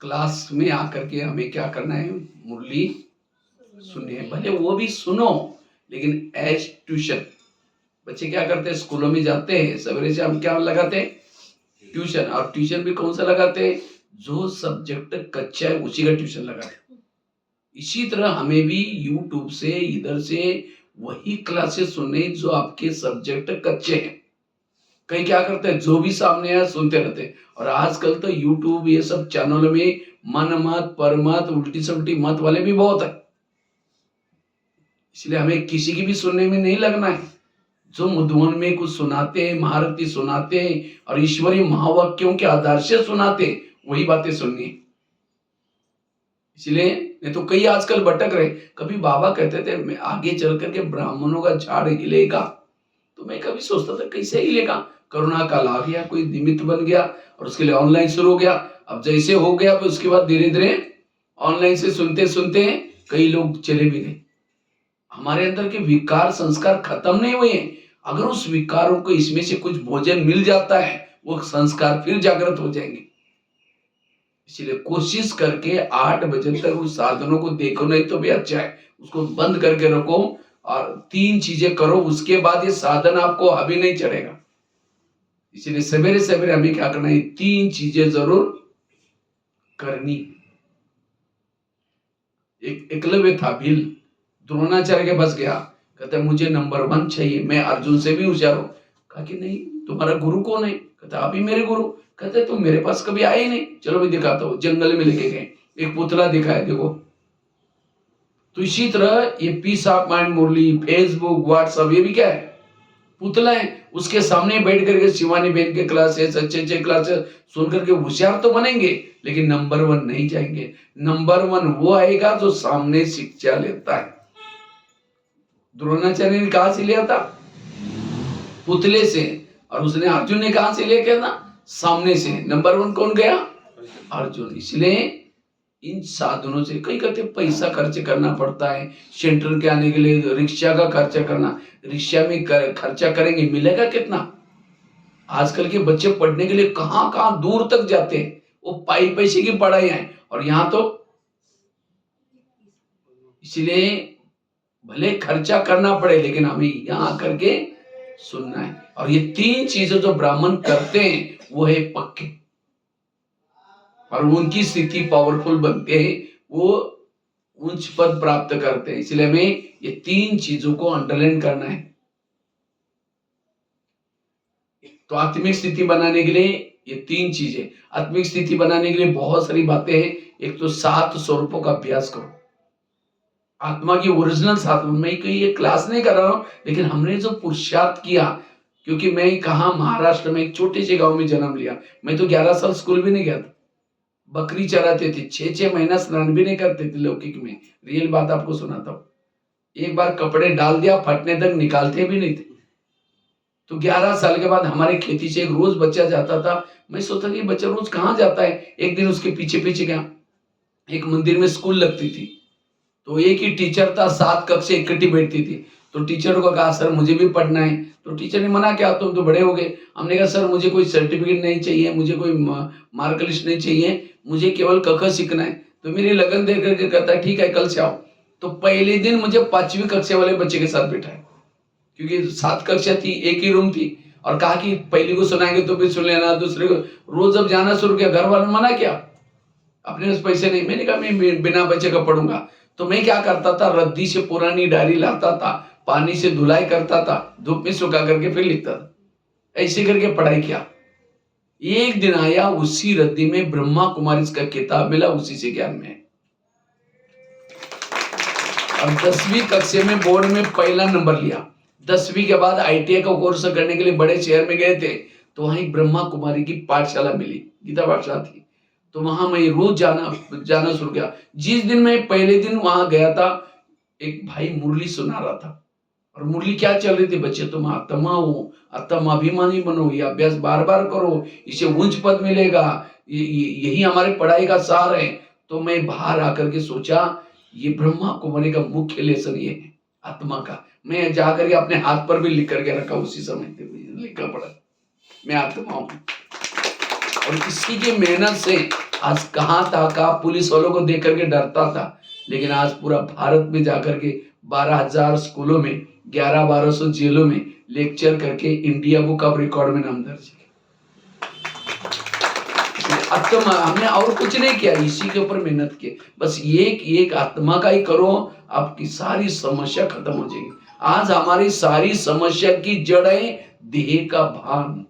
क्लास में आकर के हमें क्या करना है, मुरली सुनिए, भले वो भी सुनो लेकिन एज ट्यूशन। बच्चे क्या करते हैं, स्कूलों में जाते हैं, सवेरे से हम क्या लगाते हैं, ट्यूशन। और ट्यूशन भी कौन सा लगाते हैं, जो सब्जेक्ट कच्चा है उसी का ट्यूशन लगाते हैं। इसी तरह हमें भी यूट्यूब से इधर से वही क्लासेस सुनने जो आपके सब्जेक्ट कच्चे हैं। कई क्या करते हैं, जो भी सामने आया सुनते रहते हैं। और आजकल तो यूट्यूब ये सब चैनलों में मन मत परमत उल्टी सल्टी मत वाले भी बहुत है, इसलिए हमें किसी की भी सुनने में नहीं लगना है। जो मधुबन में कुछ सुनाते हैं, महारती सुनाते हैं और ईश्वरीय महावाक्यों के आधार से सुनाते हैं, वही बातें सुननी है। इसलिए नहीं तो कई आजकल भटक रहे। कभी बाबा कहते थे मैं आगे चल करके ब्राह्मणों का झाड़ हिलेगा, तो मैं कभी सोचता था कैसे हिलेगा। कोरोना काल आ गया, कोई निमित्त बन गया और उसके लिए ऑनलाइन शुरू हो गया। अब जैसे हो गया फिर उसके बाद धीरे धीरे ऑनलाइन से सुनते सुनते कई लोग चले भी गए। हमारे अंदर के विकार संस्कार खत्म नहीं हुए हैं। अगर उस विकारों को इसमें से कुछ भोजन मिल जाता है, वो संस्कार फिर जागृत हो जाएंगे। इसलिए कोशिश करके 8 बजे तक उस साधनों को देखो, नहीं तो भी अच्छा है उसको बंद करके रखो और 3 चीजें करो, उसके बाद ये साधन आपको अभी नहीं चढ़ेगा। इसलिए सवेरे सवेरे हमें क्या करना है, 3 चीजें जरूर करनी। एक एकलव्य था, भील द्रोणाचार्य के पास गया, कहता मुझे नंबर 1 चाहिए, मैं अर्जुन से भी होशियार हूं। कहा कि नहीं, तुम्हारा गुरु कौन है? कहता आप ही मेरे गुरु। कहते तुम मेरे पास कभी आए ही नहीं, चलो मैं दिखाता हूँ। जंगल में लेके गए, एक पुतला दिखाया, देखो। तो इसी तरह ये peace of mind Murli, Facebook, WhatsApp, ये भी क्या है, पुतला है। उसके सामने बैठ करके शिवानी बहन के क्लासेस, अच्छे क्लासेस सुन करके होशियार तो बनेंगे, लेकिन नंबर 1 नहीं जाएंगे। नंबर 1 वो आएगा जो सामने शिक्षा लेता है। द्रोणाचार्य ने कहां से लिया था? पुतले से। और उसने अर्जुन ने कहां से लिया था? सामने से। नंबर 1 कौन गया? अर्जुन। इसलिए इन साधनों से, कई कहते पैसा खर्च करना पड़ता है सेंटर के आने के लिए, रिक्शा का खर्चा करना। रिक्शा में खर्चा करेंगे, मिलेगा कितना? आजकल के बच्चे पढ़ने के लिए कहां कहां दूर तक जाते हैं, वो पैसे की पढ़ाई है। और यहां तो इसलिए भले खर्चा करना पड़े, लेकिन हमें यहां करके सुनना है। और ये 3 चीजें जो ब्राह्मण करते हैं वो है पक्के, और उनकी स्थिति पावरफुल बनते हैं, वो उच्च पद प्राप्त करते हैं। इसलिए हमें ये 3 चीजों को अंडरलाइन करना है। तो आत्मिक स्थिति बनाने के लिए ये 3 चीजें। आत्मिक स्थिति बनाने के लिए बहुत सारी बातें हैं। एक तो 7 स्वरूपों का अभ्यास करो, आत्मा की ओरिजिनल साथ। मैं कहीं ये क्लास नहीं कर रहा हूं, लेकिन हमने जो पुरुषार्थ किया, क्योंकि मैं कहा महाराष्ट्र में एक छोटे से गांव में जन्म लिया। मैं तो 11 साल स्कूल भी नहीं गया था, बकरी चराते थे, 6 महीना स्नान भी नहीं करते थे लौकिक में। रियल बात आपको सुनाता हूँ। एक बार कपड़े डाल दिया, फटने तक निकालते भी नहीं थे। तो 11 साल के बाद हमारे खेती से एक रोज बच्चा जाता था। मैं सोचता कि बच्चा रोज कहाँ जाता है। एक दिन उसके पीछे पीछे गया, एक मंदिर में स्कूल लगती थी, तो एक ही टीचर था, 7 कक्षा इकट्ठी बैठती थी। तो टीचर को कहा सर मुझे भी पढ़ना है। तो टीचर ने मना किया, तुम तो बड़े हो गए। हमने कहा सर मुझे कोई सर्टिफिकेट नहीं चाहिए, मुझे कोई मार्क लिस्ट नहीं चाहिए, मुझे केवल क ख सीखना है। तो मेरी लगन देख करके कहता है ठीक है कल से आओ। तो पहले दिन मुझे 5वीं कक्षा वाले बच्चे के साथ बिठाया, क्योंकि 7 कक्षा थी, एक ही रूम थी। और कहा कि पहली को सुनाएंगे तो भी सुन लेना, दूसरे को। रोज जब जाना शुरू किया, घर वालों ने मना किया, अपने पास पैसे नहीं। मैंने कहा मैं बिना बच्चे का पढ़ूंगा। तो मैं क्या करता था, रद्दी से पुरानी डायरी लाता था, पानी से धुलाई करता था, धूप में सुखा करके फिर लिखता था। ऐसे करके पढ़ाई किया। एक दिन आया, उसी रद्दी में ब्रह्मा कुमारी का किताब मिला, उसी से ज्ञान में। और 10वीं कक्षा में बोर्ड में पहला नंबर लिया। 10वीं के बाद ITI का कोर्स करने के लिए बड़े शहर में गए थे, तो वहां एक ब्रह्मा कुमारी की पाठशाला मिली, गीता पाठशाला थी। तो वहां मैं रोज जाना शुरू किया। जिस दिन मैं पहले दिन वहां गया था, एक भाई मुरली सुना रहा था। और मुरली क्या चल रही थी, बच्चे तुम आत्मा हो, आत्मा अभिमानी बनो, ये अभ्यास बार बार करो, इसे उच्च पद मिलेगा, यही हमारे पढ़ाई का सार है। तो मैं बाहर आकर के सोचा, ये ब्रह्मा कुमारी का मुख्य लेसन ये है आत्मा का। मैं जाकर के अपने हाथ पर भी लिख करके रखा, उसी समय लिखा पड़ा, मैं आत्मा हूं। और इसी की मेहनत से आज कहाँ तक पुलिस वालों को देख करके डरता था, लेकिन आज पूरा भारत में जाकर के 12,000 स्कूलों में 1100-1200 जेलों में लेक्चर करके इंडिया बुक ऑफ रिकॉर्ड में नाम दर्ज किया। आत्मा हमने और कुछ नहीं किया, इसी के ऊपर मेहनत की, बस एक आत्मा का ही करो, आपकी सारी समस्या खत्म हो जाएगी। आज हमारी सारी समस्या की जड़ है देह का भान।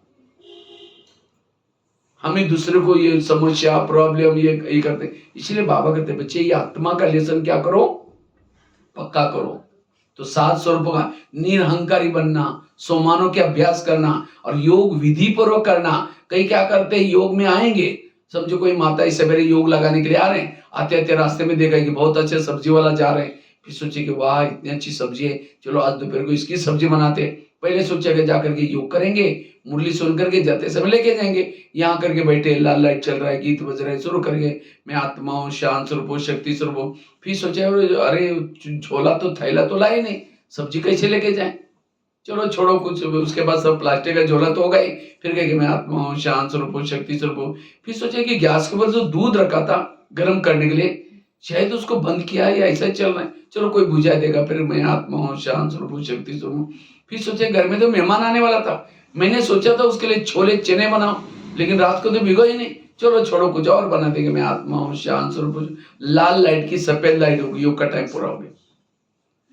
हमें दूसरे को ये समस्या प्रॉब्लम ये करते, इसलिए बाबा कहते बच्चे ये आत्मा का लेसन क्या करो, पक्का करो। तो 7 स्वरूपों का निरहंकारी बनना, सोमानों के अभ्यास करना और योग विधि पूर्वक करना। कई क्या करते हैं, योग में आएंगे, समझो कोई माता इस सवेरे योग लगाने के लिए आ रहे हैं, आते आते रास्ते में देखा कि बहुत अच्छे सब्जी वाला जा रहे हैं, फिर सोचे कि वाह इतनी अच्छी सब्जी है, चलो आज दोपहर को इसकी सब्जी बनाते। पहले सोचा कि जाकर के योग करेंगे, मुरली सुन करके जाते समय लेके जाएंगे, यहाँ करके बैठे लाल लाइट चल रहा है, गीत बज रहा है, शुरू करेंगे मैं आत्मा हूँ, शांत स्वरूप हूँ, शक्ति स्वरूप हूँ। फिर सोचे अरे झोला तो थैला तो लाए नहीं, सब्जी कैसे लेके जाए, चलो छोड़ो कुछ, उसके बाद सब प्लास्टिक का झोला तो होगा ही। फिर कहे कि मैं आत्मा हूँ, शांत स्वरूप हूँ, शक्ति स्वरूप हूँ। फिर सोचे कि गैस के ऊपर जो दूध रखा था गर्म करने के लिए, शायद उसको बंद किया या ऐसा ही चल रहा है, चलो कोई बुझा देगा। फिर मैं आत्मा हूँ, शांत स्वरूप हूँ, शक्ति स्वरूप हूँ। फिर सोचे घर में तो मेहमान आने वाला था, मैंने सोचा था उसके लिए छोले चने बनाओ, लेकिन रात को तो भिगो ही नहीं, चलो छोड़ो कुछ और बना देंगे। मैं आत्मा हूँ, शांत स्वरूप हूँ। लाल लाइट की सफेद लाइट होगी, योग का टाइम पूरा हो गया।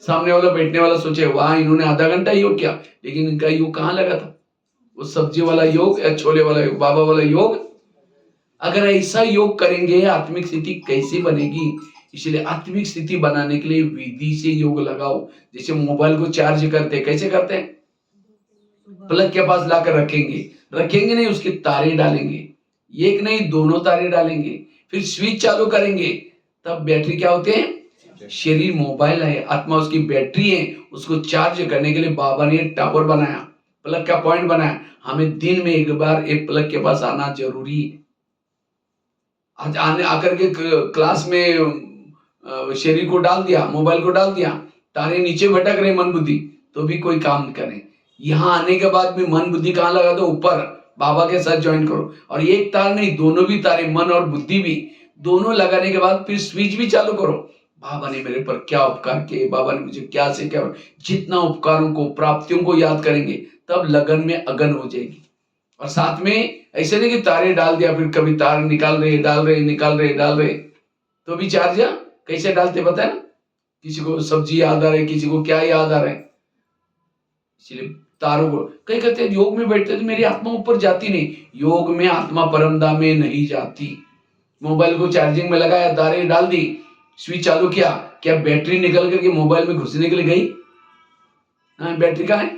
सामने वाला बैठने वाला सोचे वाह इन्होंने आधा घंटा योग किया, लेकिन इनका योग कहाँ लगा था, वो सब्जी वाला योग या छोले वाला योग, बाबा वाला योग। अगर ऐसा योग करेंगे आत्मिक स्थिति कैसे बनेगी। इसलिए आत्मिक स्थिति बनाने के लिए विधि से योग लगाओ। जैसे मोबाइल को चार्ज करते कैसे करते हैं, प्लग के पास लाकर रखेंगे नहीं, उसकी तारे डालेंगे, एक नहीं दोनों तारे डालेंगे, फिर स्विच चालू करेंगे, तब बैटरी क्या होते हैं, शरीर मोबाइल है, आत्मा उसकी बैटरी है, उसको चार्ज करने के लिए बाबा ने टावर बनाया, प्लग का पॉइंट बनाया। हमें दिन में एक बार एक प्लग के पास आना जरूरी है। आज आने आकर के क्लास में शरीर को डाल दिया, मोबाइल को डाल दिया, तारे नीचे भटक रहे मन बुद्धि, तो भी कोई काम नहीं करें। यहाँ आने के बाद भी मन बुद्धि कहाँ लगा दो, ऊपर बाबा के साथ ज्वाइन करो। और एक तार नहीं, दोनों भी तारे, मन और बुद्धि भी, दोनों लगाने के बाद फिर स्विच भी चालू करो। बाबा ने मेरे पर क्या उपकार किए, बाबा ने मुझे क्या से क्या, जितना उपकारों को प्राप्तियों को याद करेंगे तब लगन में अगन हो जाएगी। और साथ में ऐसे नहीं कि तारे डाल दिया फिर कभी तार निकाल रहे डाल रहे, तो भी चार्ज कैसे डालते पता है ना, किसी को सब्जी याद आ रहा है, किसी को क्या याद आ रहा है। इसलिए तारों को कई कहते हैं योग में बैठते तो मेरी आत्मा ऊपर जाती नहीं, योग में आत्मा परमधाम में नहीं जाती। मोबाइल को चार्जिंग में लगाया, तारे डाल दी, स्विच चालू किया, क्या बैटरी निकल करके मोबाइल में घुसने के लिए गई? हाँ, बैटरी कहाँ है,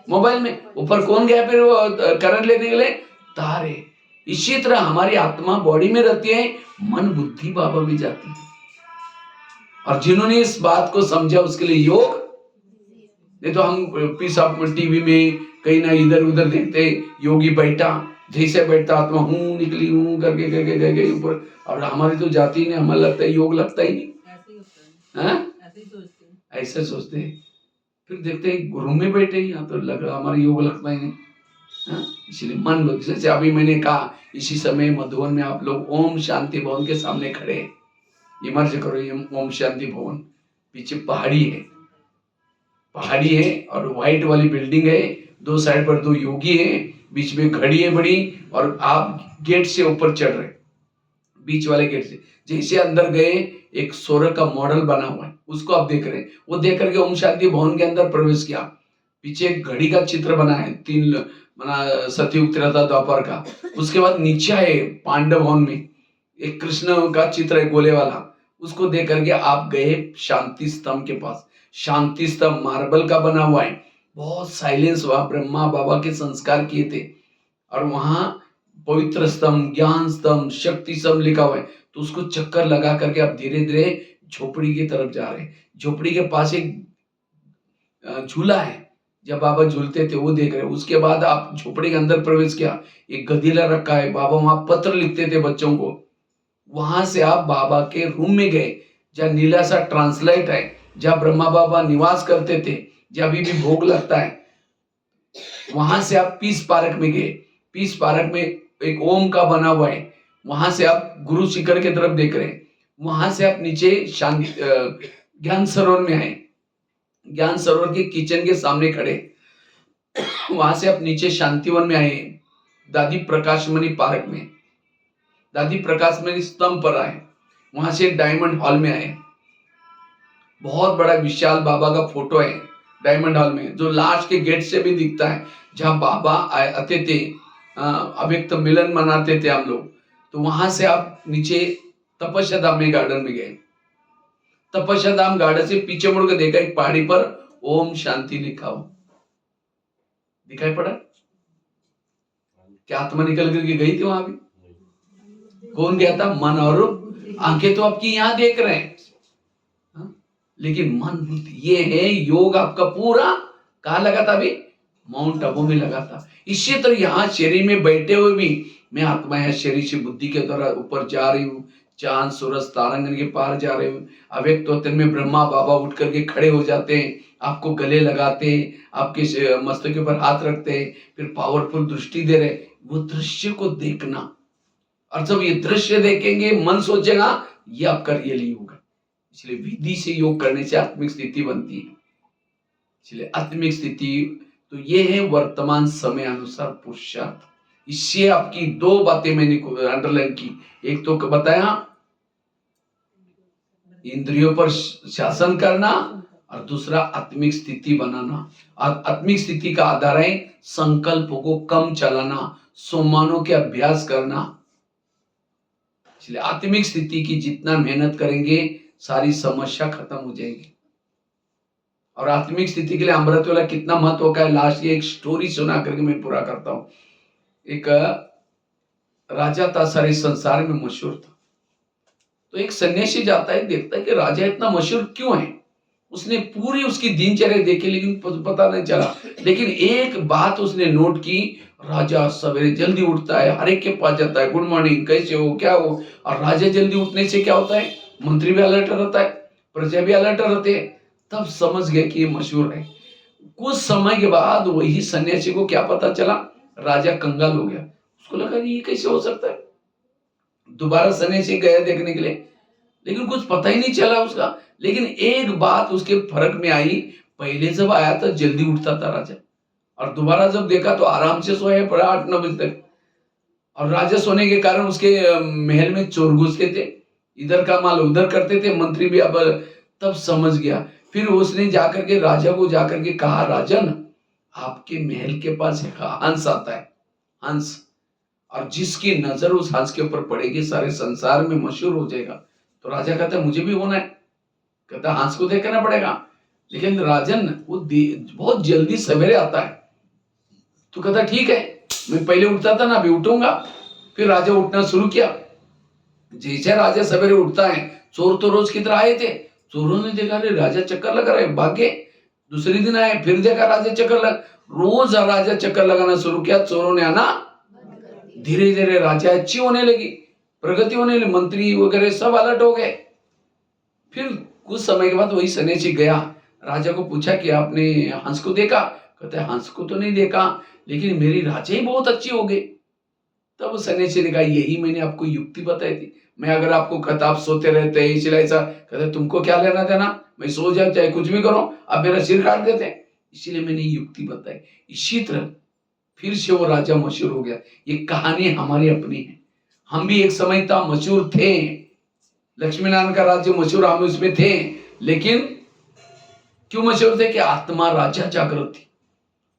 मोबाइल में। ऊपर कौन गया फिर वो करंट लेने के लिए? तारे। इसी तरह हमारी आत्मा बॉडी में रहती है, मन बुद्धि बाबा में जाती है। और जिन्होंने इस बात को समझा उसके लिए योग, नहीं तो हम पीस ऑफ टीवी में कहीं ना इधर उधर देखते योगी बैठा, जैसे बैठता आत्मा हूं निकली हूं करके करके ऊपर, और हमारी तो जाती नहीं, हमें लगता है योग लगता ही नहीं, ऐसे सोचते हैं। फिर देखते हैं रूम में बैठे यहाँ तो लग रहा हमारा योग लगता ही नहीं। इसलिए मन, जैसे अभी मैंने कहा इसी समय मधुबन में आप लोग ओम शांति भवन के सामने खड़े हैं, इमर्ज करो ये ओम शांति भवन, पीछे पहाड़ी है और व्हाइट वाली बिल्डिंग है, दो साइड पर दो योगी है, बीच में घड़ी है बड़ी, और आप गेट से ऊपर चढ़ रहे, बीच वाले गेट से जैसे अंदर गए एक सोलर का मॉडल बना हुआ है, उसको आप देख रहे हैं। वो देख करके ओम शांति भवन के अंदर प्रवेश किया, पीछे एक घड़ी का चित्र बना है, 3 बना सतयुग त्रेता द्वापर का। उसके बाद नीचे है पांडव भवन में एक कृष्ण का चित्र है गोले वाला, उसको देख करके आप गए शांति स्तंभ के पास। शांति स्तंभ मार्बल का बना हुआ है, बहुत साइलेंस हुआ, ब्रह्मा बाबा के संस्कार किए थे, और वहां पवित्र स्तंभ, ज्ञान स्तंभ, शक्ति स्तंभ लिखा हुआ है। तो उसको चक्कर लगा करके आप धीरे धीरे झोपड़ी की तरफ जा रहे हैं। झोपड़ी के पास एक झूला है, जब बाबा झूलते थे वो देख रहे हैं। उसके बाद आप झोपड़ी के अंदर प्रवेश किया, एक गधीला रखा है, बाबा वहां पत्र लिखते थे बच्चों को। वहां से आप बाबा के रूम में गए, जहाँ नीला सा ट्रांसलाइट है, जहाँ ब्रह्मा बाबा निवास करते थे, जहाँ अभी भी भोग लगता है। वहां से आप पीस पार्क में गए, पीस पार्क में एक ओम का बना हुआ है, वहां से आप गुरु शिखर की तरफ देख रहे हैं, वहां से आप नीचे ज्ञान सरोवर में आए, ज्ञान सरोवर के किचन के सामने खड़े, वहां से आप नीचे शांतिवन में आए, दादी प्रकाशमणि पार्क में, दादी प्रकाशमणि स्तंभ पर आए, वहां से डायमंड हॉल में आए, बहुत बड़ा विशाल बाबा का फोटो है डायमंड हॉल में, जो लास्ट के गेट से भी दिखता है, जहां बाबा आते थे, अव्यक्त मिलन मनाते थे हम लोग। तो वहां से आप नीचे तपस्या धाम में गार्डन में गए, तपस्या धाम गार्डन से पीछे मुड़ के देखा, एक पहाड़ी पर ओम शांति लिखा हो, दिखाई पड़ा? क्या आत्मा निकल करके गई थी वहां भी? कौन गया था? मन और रूप। आंखें तो आपकी यहां देख रहे हैं, लेकिन मन बुद्धि ये है। योग आपका पूरा कहाँ लगा था अभी? माउंट आबू में लगा था। इसी तरह यहाँ शरीर में बैठे हुए भी मैं आत्मा है, शरीर से बुद्धि के द्वारा ऊपर जा रही हूँ, चांद सूरज तारांगन के पार जा रहे हूँ। अव्यक्त वतन में ब्रह्मा बाबा उठ करके खड़े हो जाते हैं, आपको गले लगाते हैं, आपके मस्तक के ऊपर हाथ रखते हैं, फिर पावरफुल दृष्टि दे रहे। वो दृश्य को देखना, और जब ये दृश्य देखेंगे मन सोचेगा ये आपका रियल योग है। इसलिए विधि से योग करने से आत्मिक स्थिति बनती है। इसलिए आत्मिक स्थिति तो ये है वर्तमान समय अनुसार पुरुषार्थ। इससे आपकी दो बातें मैंने अंडरलाइन की, एक तो बताया इंद्रियों पर शासन करना, और दूसरा आत्मिक स्थिति बनाना। और आत्मिक स्थिति का आधार है संकल्प को कम चलाना, सोमानों के अभ्यास करना। इसलिए आत्मिक स्थिति की जितना मेहनत करेंगे सारी समस्या खत्म हो जाएगी। और आत्मिक स्थिति के लिए अमृत वाला कितना महत्व का है, लास्ट ये एक स्टोरी सुना करके मैं पूरा करता हूं। एक राजा था, सारे संसार में मशहूर था। तो एक सन्यासी जाता है, देखता है कि राजा इतना मशहूर क्यों है। उसने पूरी उसकी दिनचर्या देखी लेकिन पता नहीं चला। लेकिन एक बात उसने नोट की, राजा सवेरे जल्दी उठता है, हर एक के पास जाता है, गुड मॉर्निंग, कैसे हो, क्या हो। और राजा जल्दी उठने से क्या होता है, मंत्री भी अलर्ट रहता है, प्रजा भी अलर्ट रहते हैं। तब समझ गए कि ये मशहूर है। कुछ समय के बाद वही सन्यासी को क्या पता चला, राजा कंगाल हो गया। उसको लगा ये कैसे हो सकता है। दोबारा सन्यासी गया देखने के लिए, लेकिन कुछ पता ही नहीं चला उसका। लेकिन एक बात उसके फर्क में आई, पहले जब आया था जल्दी उठता था राजा, और दोबारा जब देखा तो आराम से सोया पड़ा 8-9 बजे तक। और राजा सोने के कारण उसके महल में चोर घुसते थे, इधर का माल उधर करते थे, मंत्री भी। अब तब समझ गया। फिर उसने जाकर के राजा को जाकर के कहा, राजन आपके महल के पास एक हंस आता है, हंस, और जिसकी नजर उस हंस के ऊपर पड़ेगी सारे संसार में मशहूर हो जाएगा। तो राजा कहता है मुझे भी होना है। कहता हंस को देखना पड़ेगा, लेकिन राजन वो बहुत जल्दी सवेरे आता है। तो कहता ठीक है, मैं पहले उठता था ना, अभी उठूंगा। फिर राजा उठना शुरू किया। जैसे राजा सवेरे उठता है, चोर तो रोज की तरह आए थे, चोरों ने देखा रे राजा चक्कर लगा रहे, भागे। दूसरे दिन आए, फिर देखा राजा चक्कर लगा, रोज राजा चक्कर लगाना शुरू किया, चोरों ने आना। धीरे धीरे राजा अच्छी होने लगी, प्रगति होने लगी, मंत्री वगैरह सब अलर्ट हो गए। फिर कुछ समय के बाद वही सन्यासी गया, राजा को पूछा कि आपने हंस को देखा? कहते हंस को तो नहीं देखा, लेकिन मेरी राजा ही बहुत अच्छी हो गई। तब सन्यासी ने कहा यही मैंने आपको युक्ति बताई थी। मैं अगर आपको कहता आप सोते रहते हैं इसलिए ऐसा, कहते तुमको क्या लेना देना, मैं सो जाऊं चाहे कुछ भी करो, आप मेरा सिर काट देते हैं, इसीलिए मैंने युक्ति बताई। इसी तरह फिर से वो राजा मशहूर हो गया। ये कहानी हमारी अपनी है। हम भी एक समय था मशहूर थे, लक्ष्मी नारायण का राज्य मशहूर, हम उसमें थे। लेकिन क्यों मशहूर थे कि आत्मा राजा जागृत थी।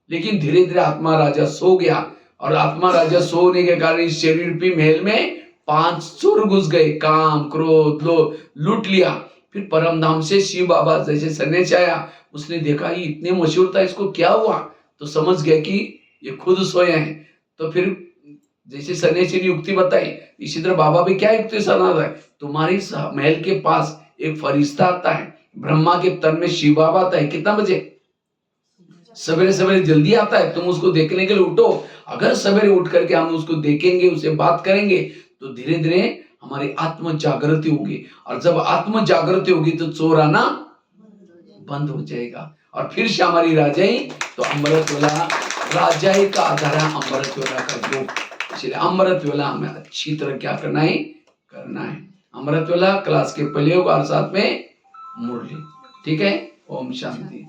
लेकिन धीरे धीरे आत्मा राजा सो गया, और आत्मा राजा सोने के कारण इस शरीर रूपी महल में 5 चोर घुस गए, काम क्रोध लूट लिया। फिर परम धाम से शिव बाबा जैसे सन्यासी आया, उसने देखा ये इतने मशहूर था, इसको क्या हुआ। तो समझ गया कि ये खुद सोए हैं। तो फिर जैसे सन्यासी ने युक्ति बताई, इसी तरह बाबा भी क्या युक्ति सुनाता है, तुम्हारी महल के पास एक फरिश्ता आता है, ब्रह्मा के तन में शिव बाबा आता है। कितना बजे? सवेरे सवेरे जल्दी आता है, तुम उसको देखने के लिए उठो। अगर सवेरे उठ करके हम उसको देखेंगे, उससे बात करेंगे, तो धीरे धीरे हमारी आत्म जागृति होगी। और जब आत्म जागृति होगी तो चोर आना बंद हो जाएगा, और फिर से हमारी राजाई तो अमृत वाला राजाई का आधार है, अमृत वाला का योग। इसलिए अमृत वेला हमें अच्छी तरह क्या करना है, करना है। अमृत वेला क्लास के पहले और साथ में मुरली, ठीक है। ओम शांति।